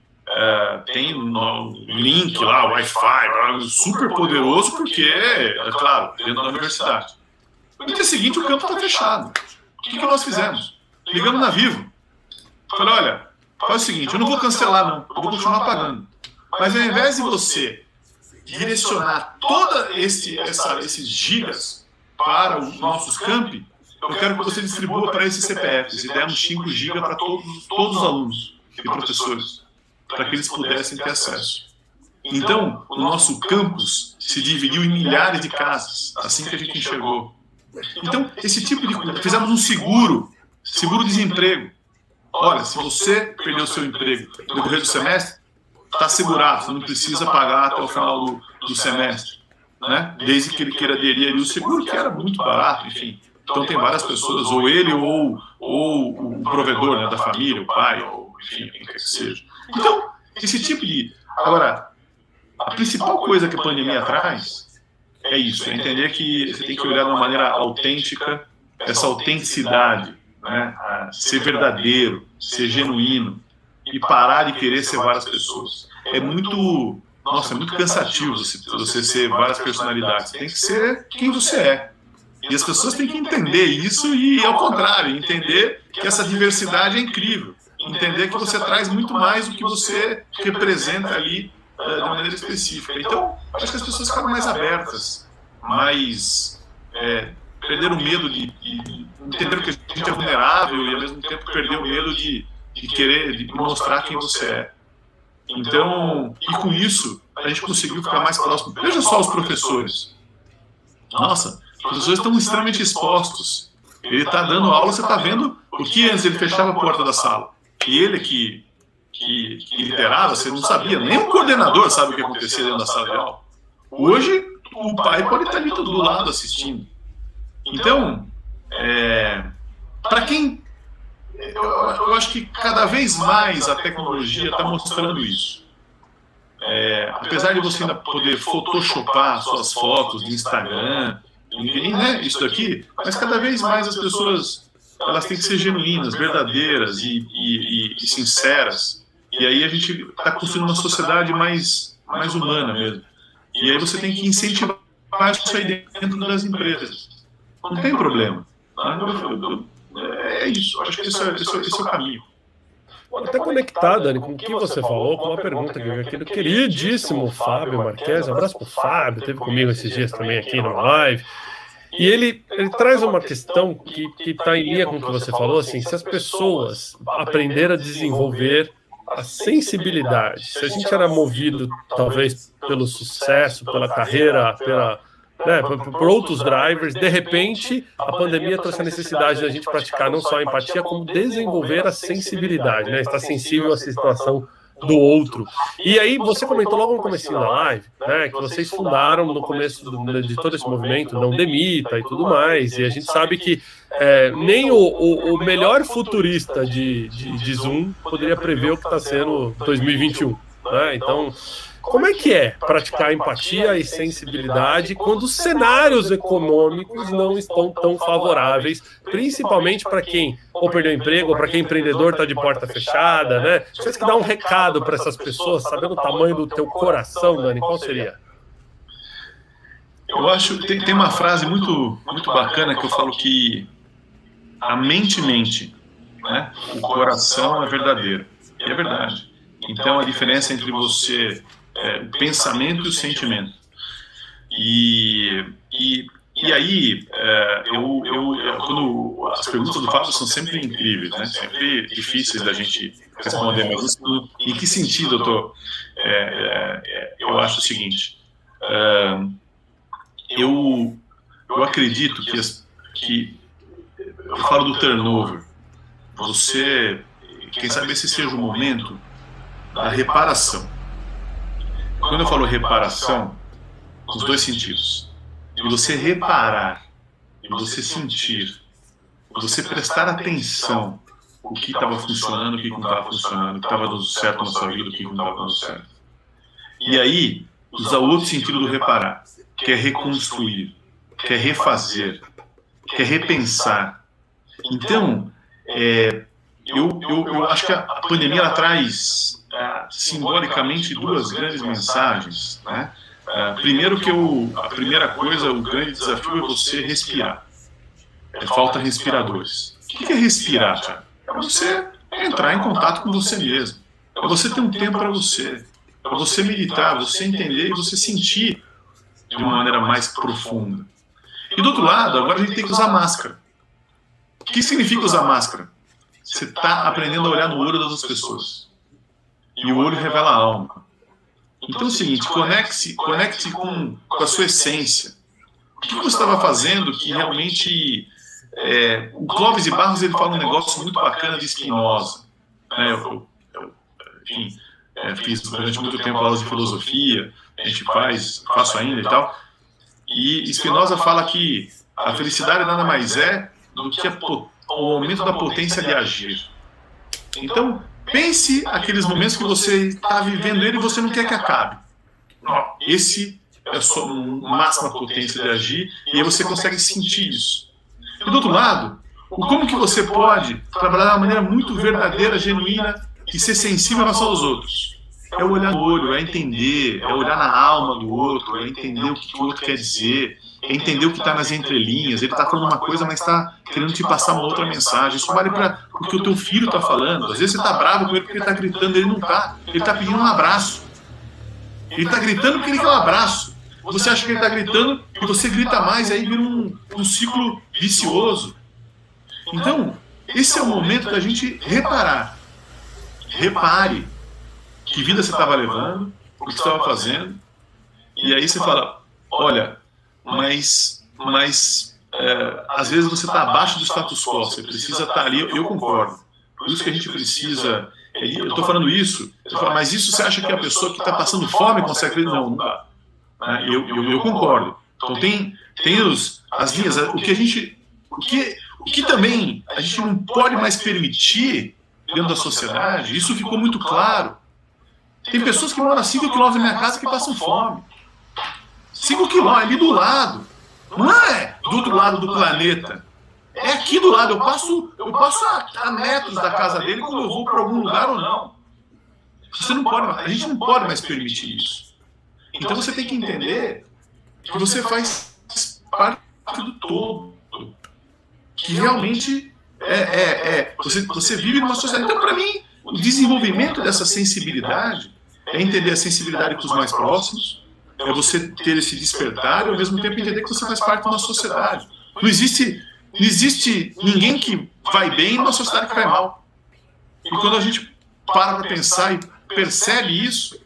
tem um link lá, Wi-Fi, super poderoso, porque, é claro, dentro da universidade. No dia seguinte, o campo está fechado. O que nós fizemos? Ligamos na Vivo. Falei, olha, faz o seguinte, eu não vou cancelar, não, eu vou continuar pagando. Mas ao invés de você direcionar todos esses gigas para os nossos campi, eu quero que você distribua para esses CPFs e demos 5 GB para todos os alunos e professores, para que eles pudessem ter acesso. Então, o nosso campus se dividiu em milhares de casas, assim que a gente enxergou. Então, esse tipo de coisa, fizemos um seguro-desemprego. Olha, se você perdeu o seu emprego no decorrer do semestre, está segurado, você não precisa pagar até o final do semestre, né? Desde que ele queira aderir ali o seguro, que era muito barato, enfim. Então tem várias pessoas, ou ele ou o provedor, né, da família, o pai, ou enfim, quem quer que seja. Então, esse tipo de... Agora, a principal coisa que a pandemia traz é isso, é entender que você tem que olhar de uma maneira autêntica, essa autenticidade, né? Ser verdadeiro, ser genuíno, e parar de querer ser várias pessoas. É muito cansativo você ser várias personalidades. Tem que ser quem você é. E as pessoas têm que entender isso e, ao contrário, entender que essa diversidade é incrível. Entender que você traz muito mais do que você representa ali de maneira específica. Então, acho que as pessoas ficaram mais abertas, mais... perderam o medo de entender que a gente é vulnerável e, ao mesmo tempo, perder o medo de mostrar quem você é. Então, e com isso, a gente conseguiu ficar mais próximo. Veja só os professores. Nossa, os professores estão extremamente expostos. Ele está dando aula, você está vendo o que antes ele fechava a porta da sala. E ele que liderava, você não sabia, nem o coordenador sabe o que acontecia dentro da sala de aula. Hoje, o pai pode estar ali do lado assistindo. Então, para quem... Eu acho que cada vez mais a tecnologia está mostrando isso. Apesar de você ainda poder photoshopar suas fotos de Instagram, né, isso daqui, mas cada vez mais as pessoas elas têm que ser genuínas, verdadeiras e sinceras. E aí a gente está construindo uma sociedade mais humana mesmo. E aí você tem que incentivar isso aí dentro das empresas. Não tem problema. É isso, acho que esse é o caminho. Até conectado, Dani, com o que você falou, com uma pergunta que veio aqui do queridíssimo Fábio Marques. Um abraço pro Fábio, esteve comigo esses dias também aqui na live. E ele traz uma questão que está em linha com o que você falou, assim, se as pessoas aprenderem a desenvolver a sensibilidade, se a gente era movido, talvez, pelo sucesso, pela carreira, por outros drivers, de repente a pandemia trouxe a necessidade da gente praticar não só a empatia, como desenvolver a sensibilidade, né? Estar sensível à situação do outro. E aí você comentou logo no comecinho da live, né, que vocês fundaram no começo de todo esse movimento, Não Demita e tudo mais, e a gente sabe que nem o melhor futurista de Zoom poderia prever o que está sendo 2021. Né? Então, como é que é praticar empatia e sensibilidade quando os cenários econômicos não estão tão favoráveis, principalmente para quem ou perdeu emprego, ou para quem empreendedor está de porta fechada, né? Se tivesse que dar um recado para essas pessoas, sabendo o tamanho do teu coração, Dani, qual seria? Eu acho que tem uma frase muito bacana que eu falo que a mente mente, né? O coração é verdadeiro. E é verdade. Então a diferença entre você, o pensamento e o sentimento. E aí, quando as perguntas do Fábio são sempre incríveis, né? Sempre difíceis da gente responder, mas isso, em que sentido eu acho o seguinte, eu acredito que eu falo do turnover. Quem sabe esse seja o momento da reparação. Quando eu falo reparação, nos dois sentidos, de você reparar, de você sentir, de você prestar atenção o que estava funcionando, o que não estava funcionando, o que estava dando certo na sua vida, o que não estava dando certo. E aí, usar o outro sentido do reparar, que é reconstruir, que é refazer, que é repensar. Então, eu acho que a pandemia ela traz simbolicamente duas grandes mensagens, né? Primeiro que a primeira coisa, o grande desafio é você respirar. Falta respiradores. O que é respirar, Thiago? É você entrar em contato com você mesmo. É você ter um tempo para você. É você meditar, você entender e você sentir de uma maneira mais profunda. E do outro lado, agora a gente tem que usar máscara. O que significa usar máscara? Você está aprendendo a olhar no olho das outras pessoas. E o olho revela a alma. Então é o seguinte, conecte com a sua essência. O que você estava fazendo que realmente... o Clóvis de Barros ele fala um negócio muito bacana de Spinoza. Eu fiz durante muito tempo aulas de filosofia, a gente faço ainda e tal. E Spinoza fala que a felicidade nada mais é do que o aumento da potência de agir. Então, pense aqueles momentos que você está vivendo ele e você não quer que acabe. Esse é a sua máxima potência de agir e aí você consegue sentir isso. E do outro lado, como que você pode trabalhar de uma maneira muito verdadeira, genuína e ser sensível em relação aos outros? É olhar no olho, é entender, é olhar na alma do outro, é entender o que o outro quer dizer, é entender o que está nas entrelinhas. Ele está falando uma coisa, mas está querendo te passar uma outra mensagem. Isso vale para o que o teu filho está falando. Às vezes você está bravo com ele porque ele está gritando, ele não está. Ele está pedindo um abraço. Ele está gritando porque ele quer um abraço. Você acha que ele está gritando e você grita mais, e aí vira um ciclo vicioso. Então, esse é o momento da gente reparar. Repare que vida você estava levando, o que você estava fazendo, e aí você fala, olha, mas às vezes você está abaixo do status quo, você precisa estar ali, eu concordo. Por isso que a gente precisa, eu estou falando isso, mas isso você acha que a pessoa que está passando fome consegue ver? Não dá. Eu concordo. Então tem as linhas, o que também a gente não pode mais permitir dentro da sociedade, isso ficou muito claro. Tem pessoas que moram a 5 quilômetros da minha casa que passam fome. 5 quilômetros, ali do lado. Não é do outro lado do planeta. É aqui do lado. Eu passo a metros da casa dele quando eu vou para algum lugar ou não. A gente não pode mais permitir isso. Então você tem que entender que você faz parte do todo. Que realmente você vive numa sociedade. Então, para mim, o desenvolvimento dessa sensibilidade é entender a sensibilidade com os mais próximos, é você ter esse despertar e ao mesmo tempo entender que você faz parte de uma sociedade. Não existe ninguém que vai bem e uma sociedade que vai mal. E quando a gente para pensar e percebe isso,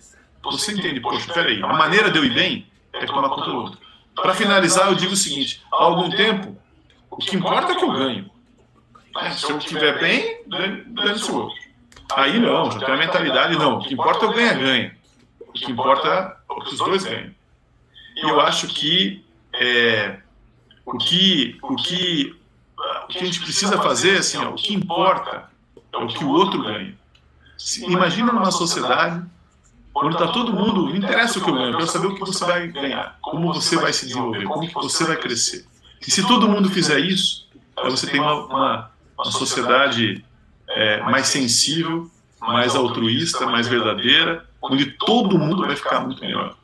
você entende, poxa, peraí, a maneira de eu ir bem é tomar conta do outro. Para finalizar, eu digo o seguinte, há algum tempo, o que importa é que eu ganho. Se eu estiver bem, dane-se o outro. Aí não, já tem a mentalidade, não. O que importa é o ganha-ganha. O que importa é que os dois ganham. E eu acho que o que a gente precisa fazer, assim, o que importa é o que o outro ganha. Imagina numa sociedade onde está todo mundo, não interessa o que eu ganho, eu quero saber o que você vai ganhar, como você vai se desenvolver, como que você vai crescer. E se todo mundo fizer isso, aí você tem uma sociedade mais sensível, mais altruísta, mais verdadeira, onde todo mundo vai ficar muito melhor.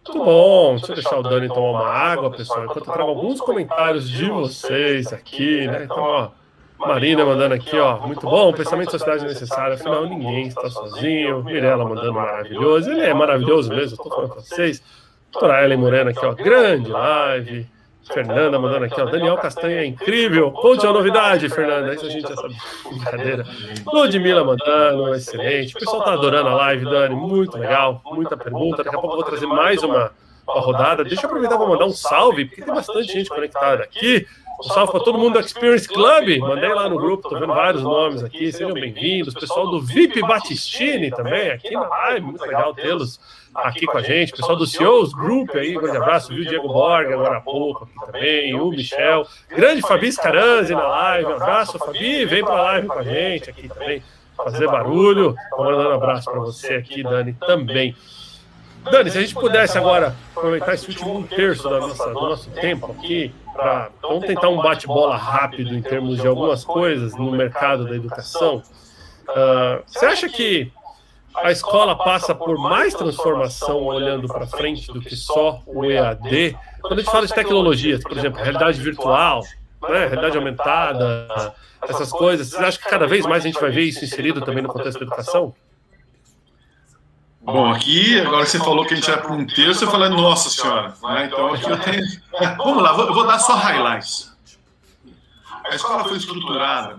Muito bom, deixa eu deixar o Dani tomar uma água, pessoal, enquanto eu trago alguns comentários de vocês aqui, né? Então, ó, Marina mandando aqui, ó, muito bom, pensamento de sociedade necessário, afinal ninguém está sozinho. Mirella mandando maravilhoso, ele é maravilhoso mesmo, estou falando com vocês. Doutora Ellen Moreno aqui, ó, grande live. Fernanda mandando aqui, ó, Daniel Castanha é incrível. Conte uma novidade, Fernanda, isso a gente já sabe. Brincadeira. Ludmilla mandando, excelente. O pessoal tá adorando a live, Dani, muito legal, muita pergunta. Daqui a pouco eu vou trazer mais uma rodada. Deixa eu aproveitar para mandar um salve, porque tem bastante gente conectada aqui. Um salve para todo mundo do Experience Club. Mandei lá no grupo, tô vendo vários nomes aqui. Sejam bem-vindos. Pessoal do VIP Battistini também, aqui na live. Muito legal tê-los aqui com a gente. Pessoal do CEOs Group aí, um grande abraço. Viu o Diego Borga agora há pouco aqui também. O Michel. Grande Fabi Scaranzi na live. Um abraço, Fabi. Vem para a live com a gente aqui também. Fazer barulho. Mandando um abraço para você aqui, Dani, também. Dani, se a gente pudesse agora aproveitar esse último terço do nosso tempo aqui, vamos tentar um bate-bola rápido em termos de algumas coisas no mercado da educação. Você acha que a escola passa por mais transformação olhando para frente do que só o EAD? Quando a gente fala de tecnologias, por exemplo, realidade virtual, né, realidade aumentada, essas coisas, você acha que cada vez mais a gente vai ver isso inserido também no contexto da educação? Bom, aqui, agora você falou que a gente vai para um terço, eu falei, nossa senhora, né? Então aqui eu tenho... Vamos lá, eu vou dar só highlights. A escola foi estruturada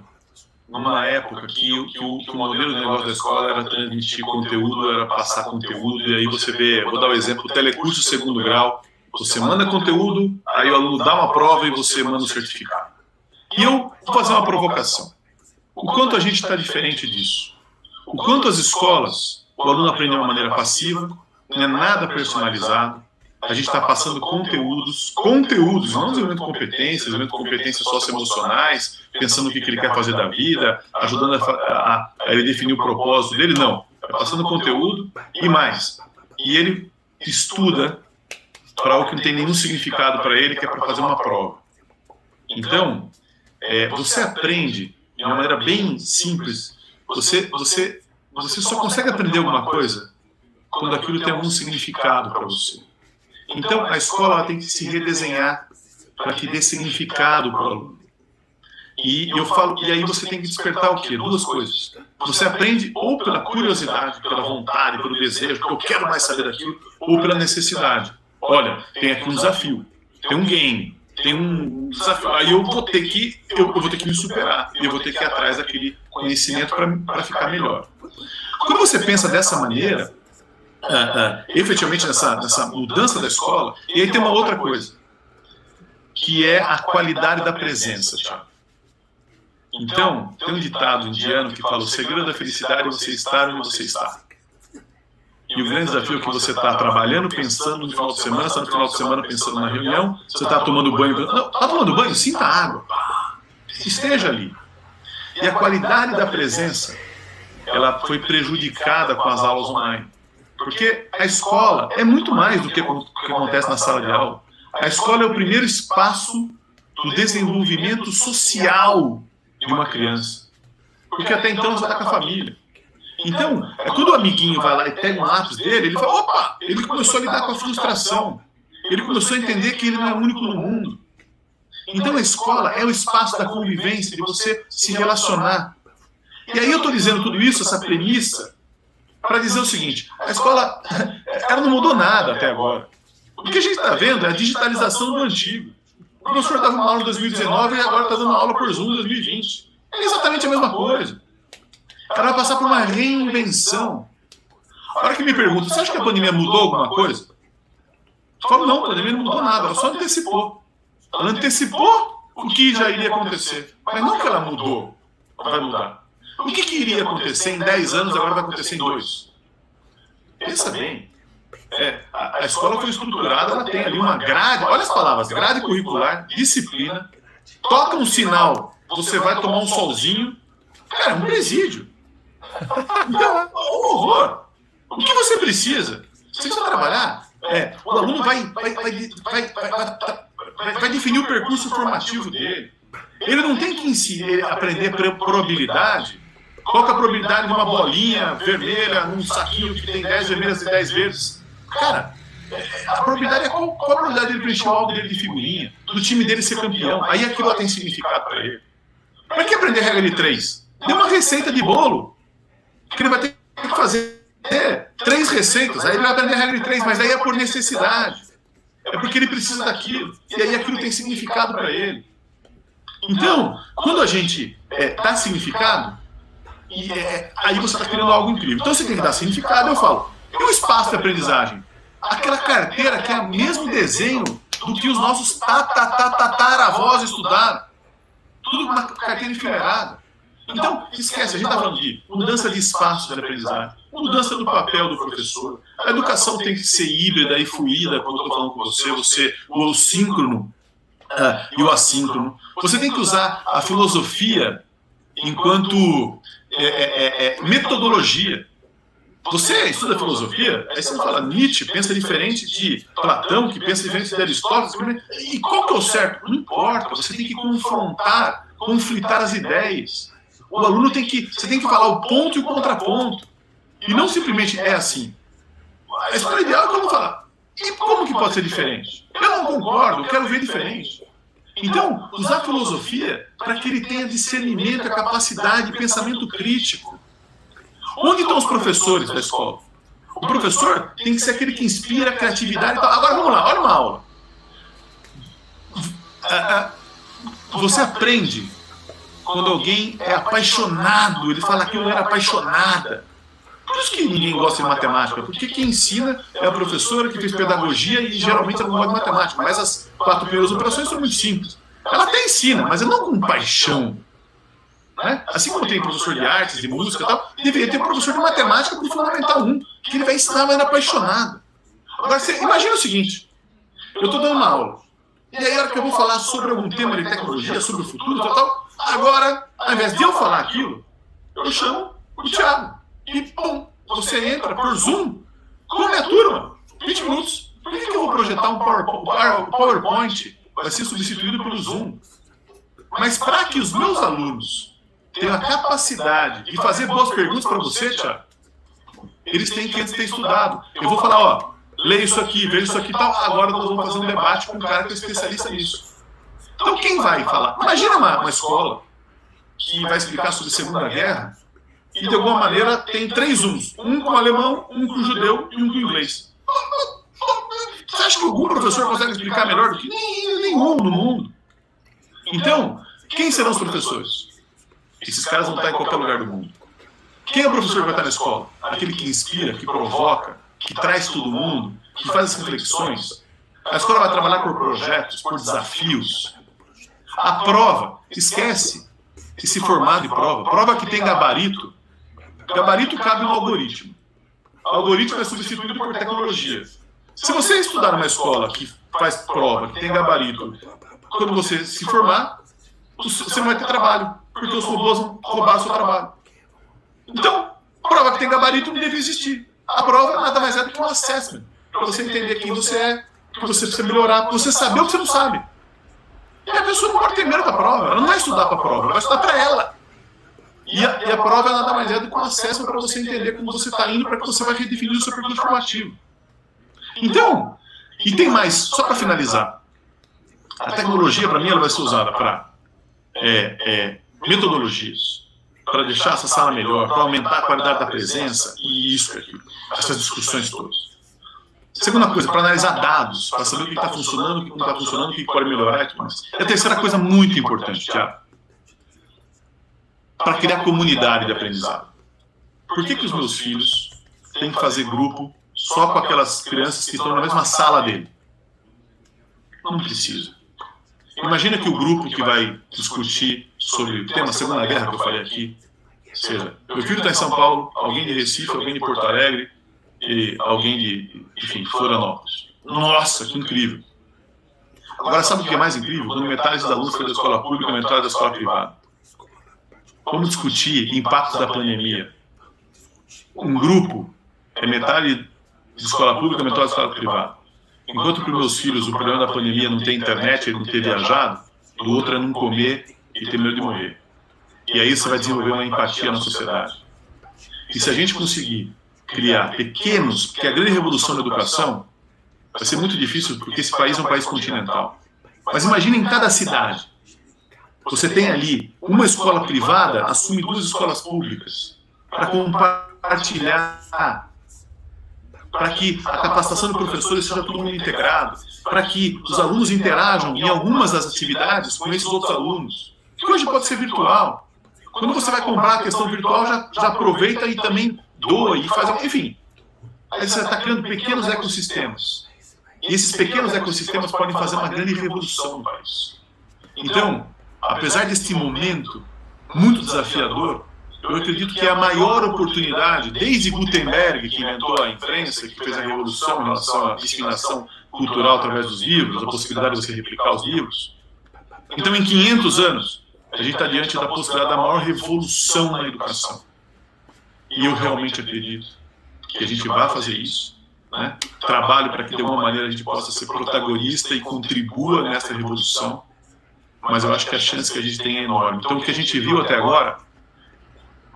numa época que o modelo de negócio da escola era transmitir conteúdo, era passar conteúdo, e aí você vê, vou dar o exemplo, o telecurso segundo grau, você manda conteúdo, aí o aluno dá uma prova e você manda o certificado. E eu vou fazer uma provocação. O quanto a gente está diferente disso? O quanto as escolas... O aluno aprende de uma maneira passiva, não é nada personalizado. A gente está passando conteúdos, não desenvolvendo competências socioemocionais, pensando o que ele quer fazer da vida, ajudando a ele definir o propósito dele, não. Está passando conteúdo e mais. E ele estuda para algo que não tem nenhum significado para ele, que é para fazer uma prova. Então, você aprende de uma maneira bem simples, você só consegue aprender alguma coisa quando aquilo tem algum significado para você. Então, a escola tem que se redesenhar para que dê significado para o aluno. E aí você tem que despertar o quê? Duas coisas. Você aprende ou pela curiosidade, pela vontade, pelo desejo, porque eu quero mais saber daquilo, ou pela necessidade. Olha, tem aqui um desafio, tem um game, tem um desafio. Aí eu vou ter que me superar, eu vou ter que ir atrás daquele conhecimento para ficar melhor. Quando você pensa dessa maneira, efetivamente nessa mudança da escola, e aí tem uma outra coisa, que é a qualidade da presença, Thiago. Então, tem um ditado indiano que fala: o segredo da felicidade é você estar onde você está. E o grande desafio é que você está trabalhando, pensando no final de semana, você está no final de semana pensando na reunião, você está tomando banho, não, está tomando banho? Sinta a água, esteja ali. E a qualidade da presença, ela foi prejudicada com as aulas online. Porque a escola é muito mais do que acontece na sala de aula. A escola é o primeiro espaço do desenvolvimento social de uma criança. Porque até então você está com a família. Então, quando o amiguinho vai lá e pega um lápis dele, ele fala, opa, ele começou a lidar com a frustração. Ele começou a entender que ele não é único no mundo. Então a escola é o espaço da convivência, de você se relacionar. E aí eu estou dizendo tudo isso, essa premissa, para dizer o seguinte: a escola, ela não mudou nada até agora. O que a gente está vendo é a digitalização do antigo. O professor dava uma aula em 2019 e agora está dando aula por Zoom em 2020. É exatamente a mesma coisa. Ela vai passar por uma reinvenção. A hora que me perguntam, você acha que a pandemia mudou alguma coisa? Eu falo, não, a pandemia não mudou nada, ela só antecipou. Ela antecipou o que já iria acontecer. Mas não que ela mudou, vai mudar. O que iria acontecer em 10 anos, agora vai acontecer em 2? Pensa bem. A escola foi estruturada, ela tem ali uma grade, olha as palavras, grade curricular, disciplina, toca um sinal, você vai tomar um solzinho, cara, é um presídio. Então, um horror. O que você precisa? Você precisa trabalhar. O aluno vai definir o percurso formativo dele. Ele não tem que aprender probabilidade. Qual que é a probabilidade de uma bolinha vermelha num saquinho que tem 10 vermelhas e 10 verdes? Cara, a probabilidade é qual a probabilidade dele preencher o álbum dele de figurinha, do time dele ser campeão. Aí aquilo tem significado para ele. Para que aprender regra de 3? Dê uma receita de bolo, que ele vai ter que fazer 3 receitas, aí ele vai aprender a regra de 3, mas daí é por necessidade. É porque ele precisa daquilo. E aí aquilo tem significado para ele. Então, quando a gente dá significado, aí você está criando algo incrível. Então você tem que dar significado, eu falo. E o espaço de aprendizagem? Aquela carteira que é o mesmo desenho do que os nossos tataravós estudaram. Tudo uma carteira enfileirada. Então, esquece, a gente está falando de mudança de espaço de aprendizagem, mudança do papel do professor. A educação tem que ser híbrida e fluida, quando eu estou falando com você, o síncrono e o assíncrono. Você tem que usar a filosofia enquanto metodologia. Você estuda filosofia, aí você fala, Nietzsche pensa diferente de Platão, que pensa diferente de Aristóteles. E qual que é o certo? Não importa, você tem que conflitar as ideias. O aluno você tem que falar o ponto e o contraponto. E não simplesmente é assim. A história ideal é quando falar, e como que pode ser diferente? Eu não concordo, eu quero ver diferente. Então, usar a filosofia para que ele tenha discernimento, a capacidade de pensamento crítico. Onde estão os professores da escola? O professor tem que ser aquele que inspira a criatividade e tal. Agora vamos lá, olha uma aula. Você aprende quando alguém é apaixonado, ele fala que eu era apaixonada. Por isso que ninguém gosta de matemática, porque quem ensina é a professora que fez pedagogia e geralmente ela não gosta de matemática, mas as 4 primeiras operações são muito simples. Ela até ensina, mas não com paixão. Né? Assim como tem professor de artes, de música e tal, deveria ter um professor de matemática para o Fundamental 1, que ele vai ensinar, mas ele é apaixonado. Agora, você imagina o seguinte, eu estou dando uma aula, e aí a hora que eu vou falar sobre algum tema de tecnologia, sobre o futuro, tal, agora, ao invés de eu falar aquilo, eu chamo o Thiago. E, pum, você entra por Zoom com a minha turma, 20 minutos. Por que eu vou projetar um PowerPoint? Vai ser substituído pelo Zoom. Mas para que os meus alunos tenham a capacidade de fazer boas perguntas para você, Thiago, eles têm que antes ter estudado. Eu vou falar, leia isso aqui, veja isso aqui e tal. Agora nós vamos fazer um debate com um cara que é especialista nisso. Então quem vai falar? Imagina uma escola que vai explicar sobre a Segunda Guerra e de alguma maneira tem 3 Zooms. Um com o alemão, um com o judeu e um com o inglês. Você acha que algum professor consegue explicar melhor do que nenhum no mundo? Então, quem serão os professores? Esses caras vão estar em qualquer lugar do mundo. Quem é o professor que vai estar na escola? Aquele que inspira, que provoca, que traz todo mundo, que faz as reflexões. A escola vai trabalhar por projetos, por desafios. A prova, esquece esse formato de prova. Prova que tem gabarito. Gabarito cabe no algoritmo. O algoritmo é substituído por tecnologia. Se você estudar numa escola que faz prova, que tem gabarito, quando você se formar, você não vai ter trabalho, porque os robôs vão roubar o seu trabalho. Então, prova que tem gabarito não deve existir. A prova nada mais é do que um assessment, para você entender quem você é, o que você precisa melhorar, para você saber o que você não sabe. E a pessoa não pode ter medo da prova, ela não vai estudar para a prova, ela vai estudar para ela. E a prova nada mais é do que um assessment para você entender como você está indo, para que você vai redefinir o seu percurso formativo. Então, e tem mais, só para finalizar, a tecnologia para mim ela vai ser usada para metodologias, para deixar essa sala melhor, para aumentar a qualidade da presença e isso e aquilo, essas discussões todas. Segunda coisa, para analisar dados, para saber o que está funcionando, o que não está funcionando, o que pode melhorar e tudo mais. E a terceira coisa muito importante, Thiago, para criar comunidade de aprendizado. Por que os meus filhos têm que fazer grupo só com aquelas crianças que estão na mesma sala dele? Não precisa. Imagina que o grupo que vai discutir sobre o tema Segunda Guerra que eu falei aqui, seja, meu filho está em São Paulo, alguém de Recife, alguém de Porto Alegre e alguém de, enfim, Florianópolis. Nossa, que incrível! Agora, sabe o que é mais incrível? Quando metade dos alunos foi da escola pública e metade da escola privada. Vamos discutir impactos da pandemia. Um grupo é metade de escola pública e metade da escola privada. Enquanto para os meus filhos o problema da pandemia não ter internet, ele não ter viajado, do outro é não comer e ter medo de morrer. E aí você vai desenvolver uma empatia na sociedade. E se a gente conseguir criar pequenos, porque a grande revolução da educação vai ser muito difícil porque esse país é um país continental. Mas imagine em cada cidade, você tem ali uma escola privada, assume 2 escolas públicas para compartilhar, para que a capacitação de professores seja todo mundo integrado, para que os alunos interajam em algumas das atividades com esses outros alunos, que hoje pode ser virtual. Quando você vai comprar a questão virtual, já aproveita e também doa e faz, enfim. Aí você está criando pequenos ecossistemas. E esses pequenos ecossistemas podem fazer uma grande revolução no país. Então, apesar deste momento muito desafiador, eu acredito que é a maior oportunidade, desde Gutenberg, que inventou a imprensa, que fez a revolução em relação à disseminação cultural através dos livros, a possibilidade de você replicar os livros. Então, em 500 anos, a gente está diante da possibilidade da maior revolução na educação. E eu realmente acredito que a gente vai fazer isso. Né? Trabalho para que de alguma maneira a gente possa ser protagonista e contribua nessa revolução, mas eu acho que a chance que a gente tem é enorme. Então o que a gente viu até agora,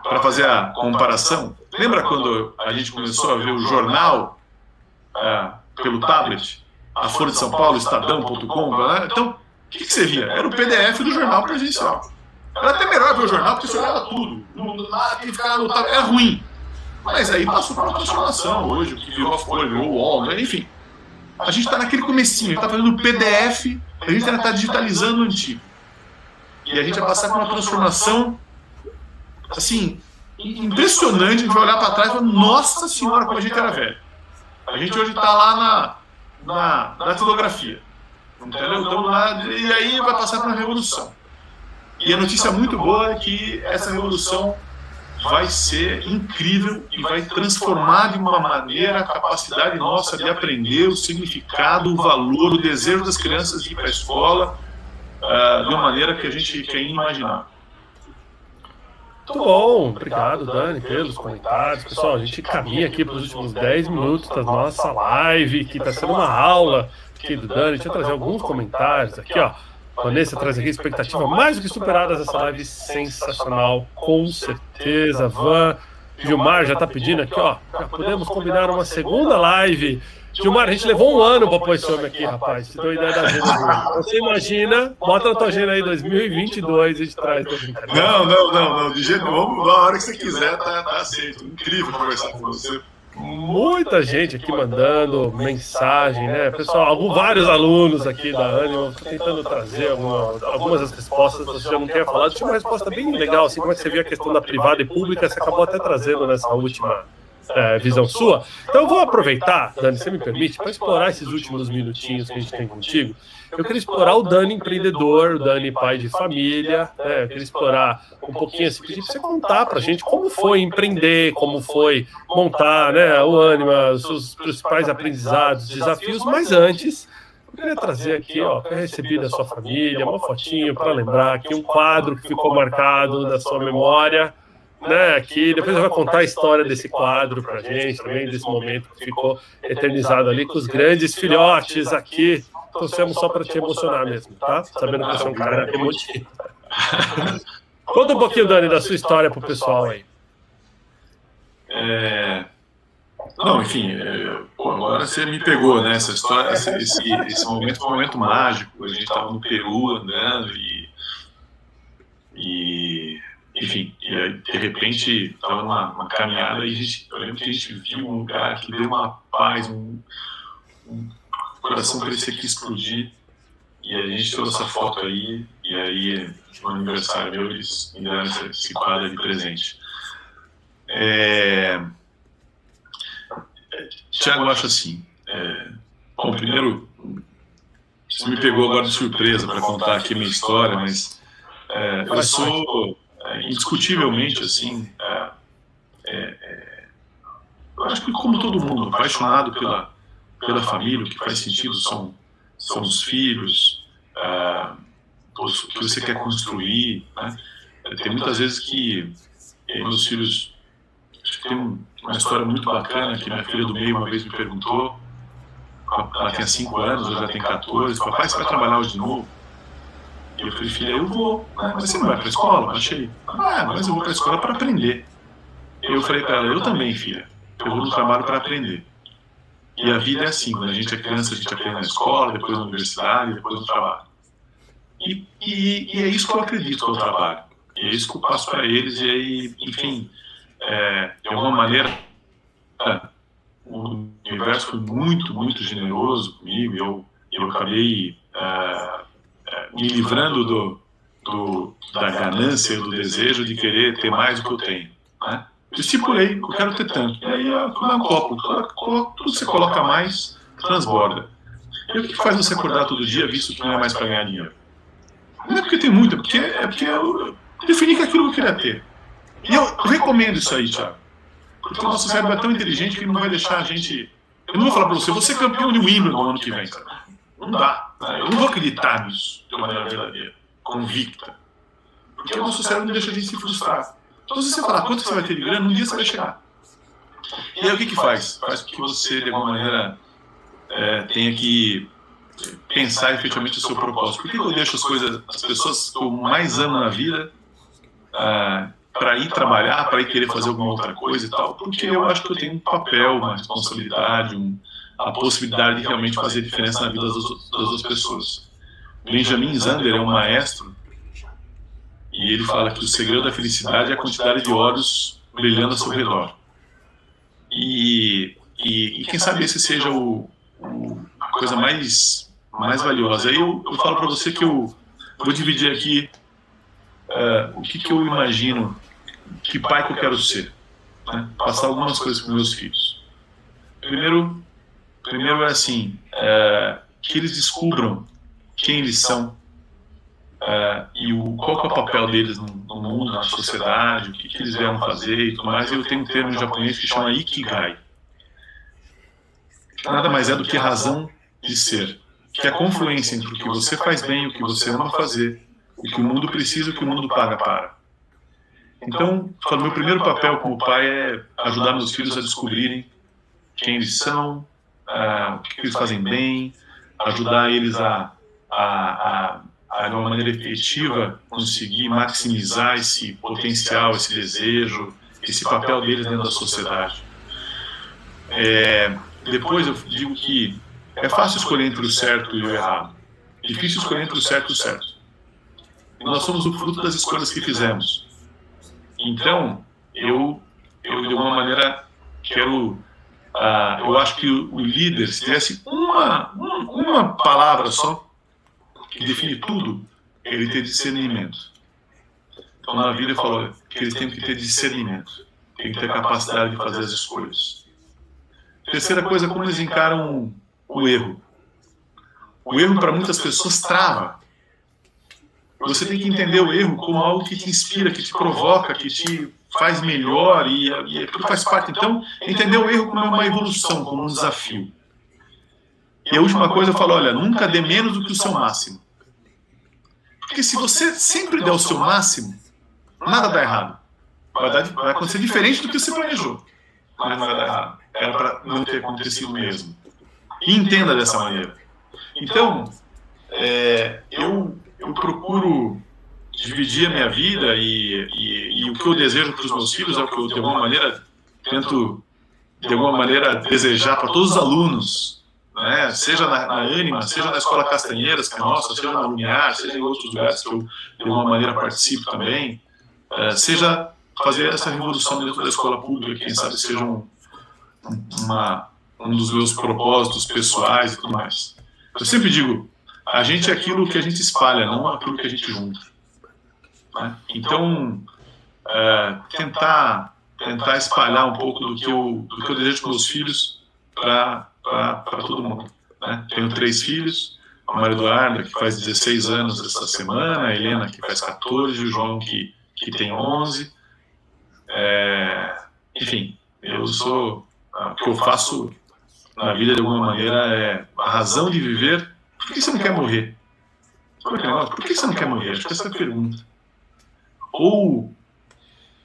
para fazer a comparação, lembra quando a gente começou a ver o jornal pelo tablet, a Folha de São Paulo, Estadão.com, né? Então o que você via? Era o PDF do jornal presencial. Era até melhor ver o jornal porque você olhava tudo, nada que ficava no tablet, era ruim. Mas aí passou por uma transformação hoje, o que virou a Folha, virou o UOL, né? Enfim. A gente está naquele comecinho, a gente está fazendo o PDF, a gente ainda está digitalizando o antigo. E a gente vai passar por uma transformação, assim, impressionante. A gente vai olhar para trás e falar, nossa senhora, como a gente era velho. A gente hoje está lá na datilografia. Entendeu? Então, e aí vai passar por uma revolução. E a notícia muito boa é que essa revolução vai ser incrível e vai transformar de uma maneira a capacidade nossa de aprender, o significado, o valor, o desejo das crianças de ir para a escola de uma maneira que a gente quer imaginar. Muito bom, obrigado Dani pelos comentários. Pessoal, a gente caminha aqui para os últimos 10 minutos da nossa live, que está sendo uma aula aqui do Dani. Deixa eu trazer alguns comentários aqui, ó. Vanessa traz aqui expectativa mais do que superada dessa live sensacional, com certeza. Van, Gilmar já tá pedindo aqui, ó. Já podemos combinar uma segunda live. Gilmar, a gente levou 1 ano para pôr esse homem aqui, rapaz. Te dou ideia da agenda. Você imagina, bota na tua agenda aí, 2022, a gente traz. Não, de jeito nenhum. Na hora que você quiser, tá aceito. Incrível conversar com você. Muita gente aqui mandando mensagem, né? Pessoal, vários alunos aqui da Ânima, tentando trazer algumas das respostas que você já não tinha falado. Tinha uma resposta bem legal, assim, como é que você viu a questão da privada e pública, você acabou até trazendo nessa última visão sua. Então eu vou aproveitar, Dani, você me permite, para explorar esses últimos minutinhos que a gente tem contigo. Eu queria explorar o Dani empreendedor, o Dani pai de família, né? Eu queria explorar um pouquinho, assim, pedir para você contar para a gente como foi empreender, como foi montar, né, o Ânima, os seus principais aprendizados, desafios, mas antes eu queria trazer aqui, ó, que eu recebi da sua família, uma fotinho para lembrar aqui, um quadro que ficou marcado da sua memória, né, aqui, depois você vai contar a história desse quadro pra gente, também desse momento que ficou eternizado ali com os grandes filhotes aqui. Trouxemos só para te emocionar mesmo, tá? Sabendo que você é um cara emotivo. Conta um pouquinho, Dani, da sua história pro pessoal aí. Não, enfim, agora você me pegou, né? Essa história, esse momento foi um momento mágico. A gente estava no Peru andando e enfim, e aí, de repente estava numa caminhada e eu lembro que a gente viu um lugar que deu uma paz, o coração parecia que ia explodir, e a gente tirou essa foto aí, e aí no aniversário meu eles me deram esse quadro de presente. Tiago, eu acho assim, bom, primeiro, você me pegou agora de surpresa para contar aqui a minha história, mas eu sou indiscutivelmente, assim, eu acho que como todo mundo, apaixonado pela família, o que faz sentido são os filhos, o que você quer construir, né? Tem muitas vezes que meus filhos, acho que tem uma história muito bacana que minha filha do meio uma vez me perguntou, ela tinha 5 anos, hoje já tem 14, papai, você vai trabalhar hoje de novo? E eu falei, filha, eu vou, mas você não vai para a escola? Achei, mas eu vou para a escola para aprender. E eu falei para ela, eu também, filha, eu vou no trabalho para aprender. E a vida é assim, quando a gente é criança, a gente aprende na escola, depois na universidade, depois no trabalho. E é isso que eu acredito que é o trabalho. E é isso que eu passo para eles, e aí, enfim, de alguma maneira, o universo foi muito, muito generoso comigo, eu acabei me livrando da ganância, do desejo de querer ter mais do que eu tenho, né? Eu estipulei, eu quero ter tanto. E aí, como é um copo, tudo você coloca mais, transborda. E o que faz você acordar todo dia, visto que não é mais para ganhar dinheiro? Não é porque tem muito, é porque eu defini que aquilo que eu queria ter. E eu recomendo isso aí, Thiago. Porque o nosso cérebro é tão inteligente que ele não vai deixar a gente... Eu não vou falar para você, você é campeão de Wimbledon no ano que vem, sabe? Não dá. Eu não vou acreditar nisso de uma maneira verdadeira, convicta. Porque o nosso cérebro não deixa a gente se frustrar. Então, se você falar quanto você vai ter de grana, um dia você vai chegar. E aí o que faz? Faz com que você, de alguma maneira, tenha que pensar efetivamente o seu propósito. Por que eu deixo as pessoas que eu mais amo na vida, para ir trabalhar, para ir querer fazer alguma outra coisa e tal? Porque eu acho que eu tenho um papel, uma responsabilidade, a possibilidade de realmente fazer diferença na vida das outras pessoas. Benjamin Zander é um maestro, e ele fala que o segredo da felicidade é a quantidade de olhos brilhando ao seu redor. E quem sabe esse seja a coisa mais valiosa. Aí eu falo para você que eu vou dividir aqui o que eu imagino, que pai que eu quero ser, né? Passar algumas coisas para meus filhos. Primeiro é assim, que eles descubram quem eles são, e qual que é o papel deles no mundo, na sociedade, o que eles vieram fazer e tudo mais. Eu tenho um termo em japonês que chama Ikigai. Nada mais é do que razão de ser, que é a confluência entre o que você faz bem, o que você ama fazer, o que o mundo precisa e o que o mundo paga para. Então, meu primeiro papel como pai é ajudar meus filhos a descobrirem quem eles são, o que eles fazem bem, ajudar eles de uma maneira efetiva, conseguir maximizar esse potencial, esse desejo, esse papel deles dentro da sociedade. Depois eu digo que é fácil escolher entre o certo e o errado, difícil escolher entre o certo e o certo. E nós somos o fruto das escolhas que fizemos. Então, eu de alguma maneira quero... eu acho que o líder, se tivesse uma palavra só, que define tudo, ele ter discernimento. Então, na vida, eu falo que eles têm que ter discernimento, têm que ter capacidade de fazer as escolhas. Terceira coisa, como eles encaram o erro. O erro, para muitas pessoas, trava. Você tem que entender o erro como algo que te inspira, que te provoca, que te faz melhor, e tudo faz parte. Então, entender o erro como uma evolução, como um desafio. E a última coisa eu falo, olha, nunca dê menos do que o seu máximo. Porque se você sempre der o seu máximo, nada dá errado. Vai acontecer diferente do que você planejou. Mas não vai dar errado. Era para não ter acontecido mesmo. E entenda dessa maneira. Então, eu procuro dividir a minha vida e o que eu desejo para os meus filhos é o que eu, de alguma maneira, tento, de alguma maneira, desejar para todos os alunos, né? Seja na Ânima, seja na Escola Castanheiras, que é nossa, seja na Lumiar, seja em outros lugares que eu, de alguma maneira, participo também, seja fazer essa revolução dentro da escola pública, quem sabe seja um dos meus propósitos pessoais e tudo mais. Eu sempre digo, a gente é aquilo que a gente espalha, não aquilo que a gente junta, né? Então, tentar espalhar um pouco do que eu desejo para os meus filhos para todo mundo, né? Tenho 3 filhos, a Maria Eduarda, que faz 16 anos essa semana, a Helena, que faz 14, e o João, que que tem 11. Enfim, o que eu faço na vida de alguma maneira é a razão de viver. Por que você não quer morrer? Por que você não quer morrer? Acho que essa é a pergunta. Ou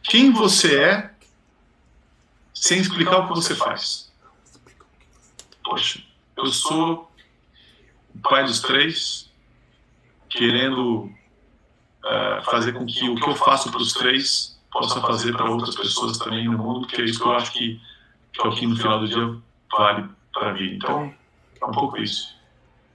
quem você é sem explicar o que você faz. Poxa, eu sou o pai dos 3, querendo fazer com que o que eu faço para os 3 possa fazer para outras pessoas também no mundo, que é isso que eu acho que é o que no final do dia vale para a vida. Então, é um pouco isso.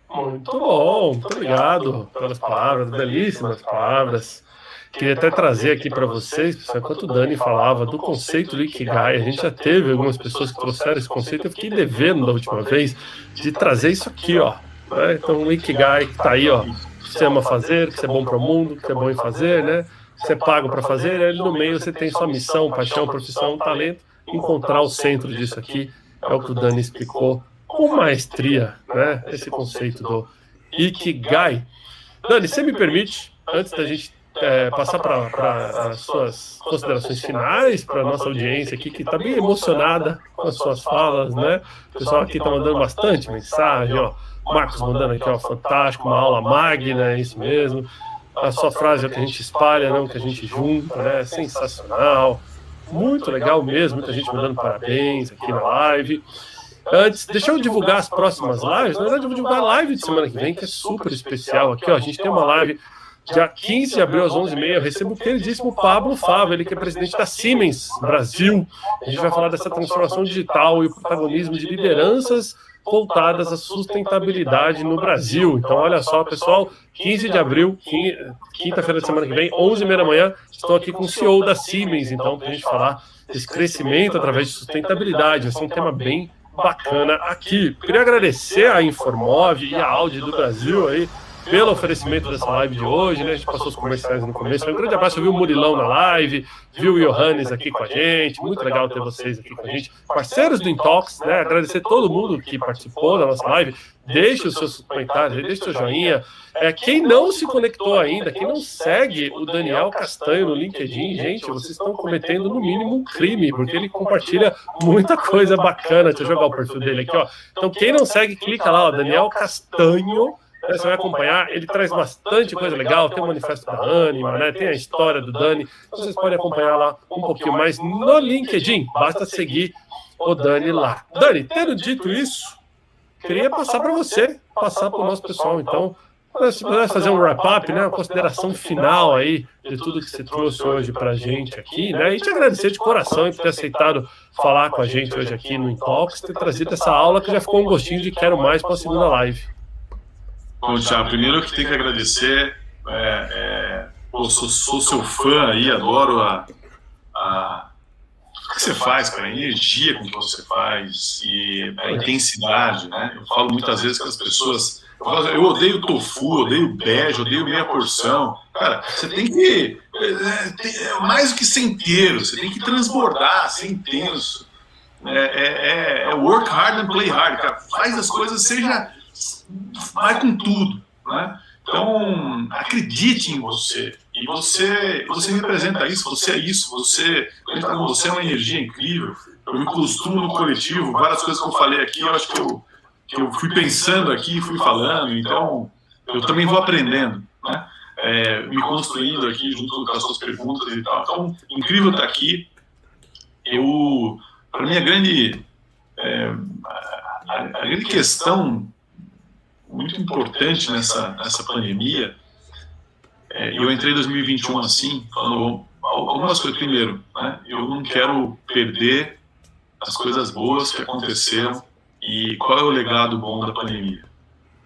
Muito bom, muito obrigado pelas palavras, belíssimas palavras. Queria até trazer aqui para vocês, pessoal, enquanto o Dani falava do conceito do Ikigai, a gente já teve algumas pessoas que trouxeram esse conceito, eu fiquei devendo da última vez de trazer isso aqui, ó. Né? Então o Ikigai que tá aí, ó, que você ama fazer, que você é bom para o mundo, que você é bom em fazer, né? Que você é pago para fazer, ali no meio você tem sua missão, paixão, profissão, talento, encontrar o centro disso aqui, é o que o Dani explicou com maestria, né? Esse conceito do Ikigai. Dani, você me permite, antes da gente passar para as suas considerações finais para a nossa audiência aqui, que está bem emocionada com as suas falas, né? O pessoal aqui está mandando bastante mensagem, ó. Marcos mandando aqui, ó, fantástico, uma aula magna, é isso mesmo. A sua frase é o que a gente espalha, não o que a gente junta, né? Sensacional. Muito legal mesmo, muita gente mandando parabéns aqui na live. Antes, deixa eu divulgar as próximas lives. Na verdade, eu vou divulgar a live de semana que vem, que é super especial aqui, ó. A gente tem uma live dia 15 de abril às 11h30, eu recebo o queridíssimo Pablo Fava, ele que é presidente da Siemens Brasil. A gente vai falar dessa transformação digital e o protagonismo de lideranças voltadas à sustentabilidade no Brasil. Então, olha só, pessoal, 15 de abril, quinta-feira da semana que vem, 11h30 da manhã, estou aqui com o CEO da Siemens, então, para a gente falar desse crescimento através de sustentabilidade. Esse é um tema bem bacana aqui. Queria agradecer a Informov e a Audi do Brasil aí, pelo oferecimento dessa live de hoje, né? A gente passou os comerciais no começo. Um grande abraço, eu vi o Murilão na live, viu o Johannes aqui com a gente, muito legal ter vocês aqui com a gente, parceiros do Intox, né? Agradecer todo mundo que participou da nossa live, deixe os seus comentários, deixe o seu joinha. Quem não se conectou ainda, quem não segue o Daniel Castanho no LinkedIn, gente, vocês estão cometendo no mínimo um crime, porque ele compartilha muita coisa bacana. Deixa eu jogar o perfil dele aqui, ó. Então, quem não segue, clica lá, ó, Daniel Castanho. Você vai acompanhar, ele traz bastante coisa legal, tem o Manifesto da Ânima, né? Tem a história do Dani, vocês podem acompanhar lá um pouquinho mais no LinkedIn, basta seguir o Dani lá. Dani, tendo dito isso, queria passar para você, passar para o nosso pessoal, então, se puder fazer um wrap-up, né? Uma consideração final aí de tudo que você trouxe hoje para a gente aqui, né? E te agradecer de coração por ter aceitado falar com a gente hoje aqui no Intox, ter trazido essa aula que já ficou um gostinho de quero mais para a segunda live. Bom, Thiago, primeiro eu que tenho que agradecer, sou seu fã aí, adoro o que você faz, cara, a energia com que você faz e a intensidade, né? Eu falo muitas vezes que as pessoas, eu odeio tofu, odeio bege, odeio meia porção. Cara, você tem que, mais do que ser inteiro, você tem que transbordar, ser intenso. Work hard and play hard, cara. Faz as coisas, vai com tudo, né? Então, acredite em você. E você representa isso, você é isso, você é uma energia incrível. Eu me costumo no coletivo, várias coisas que eu falei aqui, eu acho que eu fui pensando aqui, fui falando, então eu também vou aprendendo, né? Me construindo aqui junto com as suas perguntas e tal. Então, incrível estar aqui. Para mim, a grande questão muito importante nessa pandemia, eu entrei em 2021 assim, falando algumas coisas. Primeiro, né, eu não quero perder as coisas boas que aconteceram e qual é o legado bom da pandemia.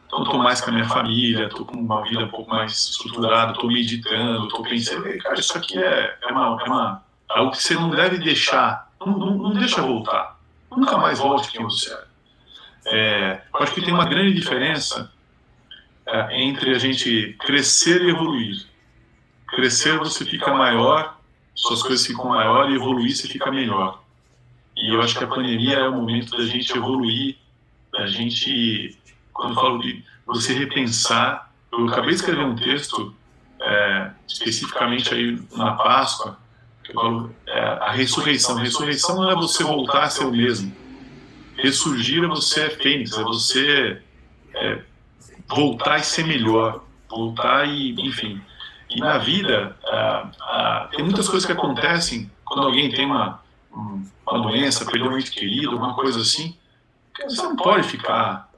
Então, estou mais com a minha família, estou com uma vida um pouco mais estruturada, estou meditando, estou pensando, cara, isso aqui é algo que você não deve deixar, não deixa voltar, nunca mais volte quem você é. Eu acho que tem uma grande diferença entre a gente crescer e evoluir. Crescer você fica maior, suas coisas ficam maior, e evoluir você fica melhor. E eu acho que a pandemia é o momento da gente evoluir, da gente, quando eu falo de você repensar, eu acabei de escrever um texto especificamente aí na Páscoa, eu falo, a ressurreição. Ressurreição não é você voltar a ser o mesmo. Ressurgir é você fênix, é você voltar e ser melhor, voltar e, enfim. E na vida, tem muitas coisas que acontecem quando alguém tem uma doença, perdeu um ente querido, alguma coisa assim. Você não pode ficar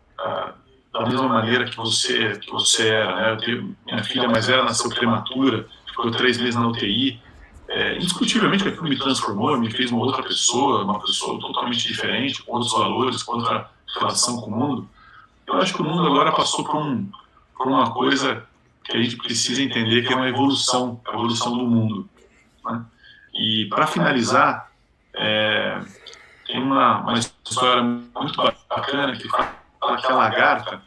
da mesma maneira que você era, né? Minha filha mais velha nasceu prematura, ficou 3 meses na UTI. Indiscutivelmente que aquilo me transformou, me fez uma pessoa totalmente diferente, com outros valores, com outra relação com o mundo. Eu acho que o mundo agora passou por uma coisa que a gente precisa entender, que é uma evolução, a evolução do mundo, né? E para finalizar, tem uma história muito bacana que fala que a lagarta,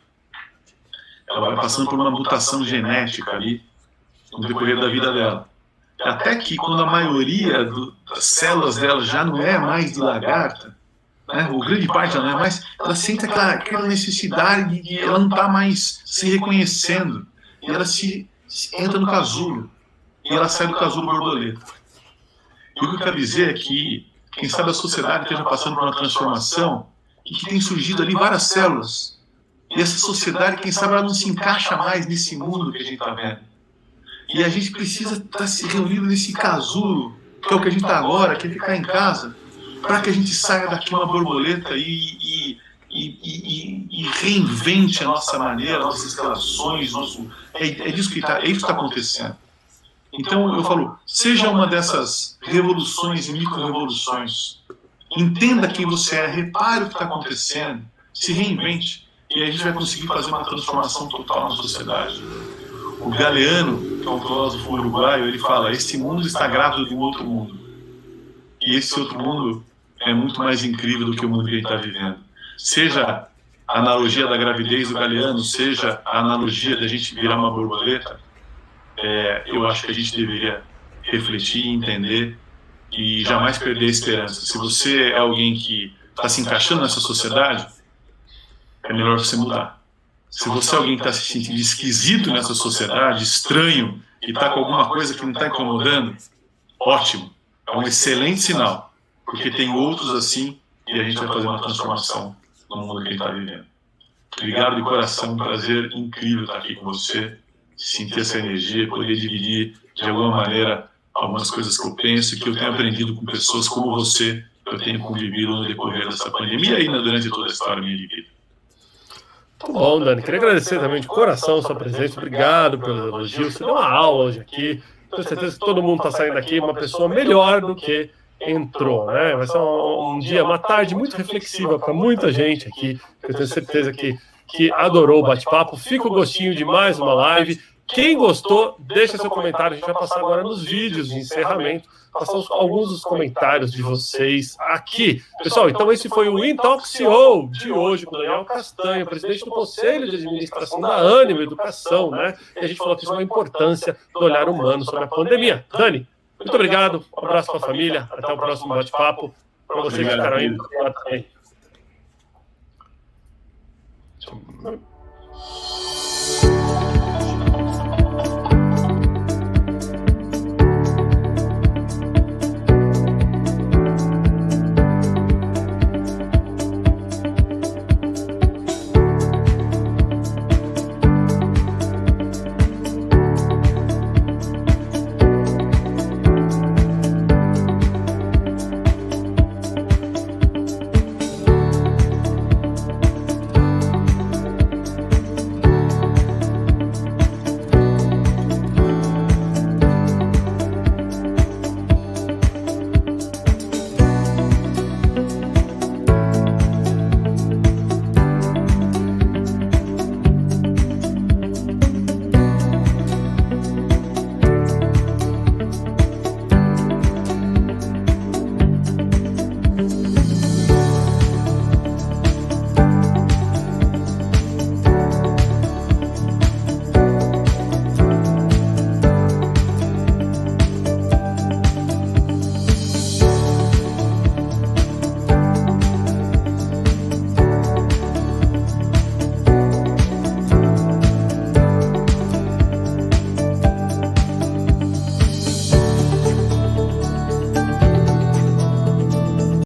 ela vai passando por uma mutação genética ali no decorrer da vida dela. Até que quando a maioria das células dela já não é mais de lagarta, né, ou grande parte já não é mais, ela sente aquela necessidade de ela não está mais se reconhecendo. E ela entra no casulo. E ela sai do casulo borboleta. E o que eu quero dizer é que, quem sabe a sociedade esteja passando por uma transformação e que tem surgido ali várias células. E essa sociedade, quem sabe, ela não se encaixa mais nesse mundo que a gente está vendo. E a gente precisa estar se reunindo nesse casulo, que é o que a gente está agora, que é ficar em casa, para que a gente saia daqui uma borboleta e reinvente a nossa maneira, nossas relações, é isso que está acontecendo. Então eu falo, seja uma dessas revoluções e micro-revoluções, entenda quem você é, repare o que está acontecendo, se reinvente, e a gente vai conseguir fazer uma transformação total na sociedade. O Galeano, que é um filósofo uruguaio, ele fala, esse mundo está grávido de um outro mundo. E esse outro mundo é muito mais incrível do que o mundo que a gente está vivendo. Seja a analogia da gravidez do Galeano, seja a analogia da gente virar uma borboleta, eu acho que a gente deveria refletir, entender e jamais perder a esperança. Se você é alguém que está se encaixando nessa sociedade, é melhor você mudar. Se você é alguém que está se sentindo esquisito nessa sociedade, estranho, e está com alguma coisa que não está incomodando, ótimo, é um excelente sinal, porque tem outros assim e a gente vai fazer uma transformação no mundo que a gente está vivendo. Obrigado de coração, um prazer incrível estar aqui com você, sentir essa energia, poder dividir de alguma maneira algumas coisas que eu penso e que eu tenho aprendido com pessoas como você, que eu tenho convivido no decorrer dessa pandemia e ainda durante toda a história da minha vida. Muito bom, Dani. Queria agradecer também de coração a sua presença. Obrigado pelo elogio. Você deu uma aula hoje aqui. Tenho certeza que todo mundo está saindo daqui uma pessoa melhor do que entrou, né? Vai ser um dia, uma tarde muito reflexiva para muita gente aqui. Eu tenho certeza que adorou o bate-papo. Fica o gostinho de mais uma live. Quem gostou, deixa seu comentário. A gente vai passar agora nos vídeos de encerramento, passar alguns dos comentários de vocês aqui. Pessoal, então esse foi o Intoxio de hoje com o Daniel Castanho, presidente do Conselho de Administração da Ânimo Educação, né? E a gente falou aqui sobre a importância do olhar humano sobre a pandemia. Dani, muito obrigado, um abraço para a família, até o próximo bate-papo. Para vocês que ficaram aí.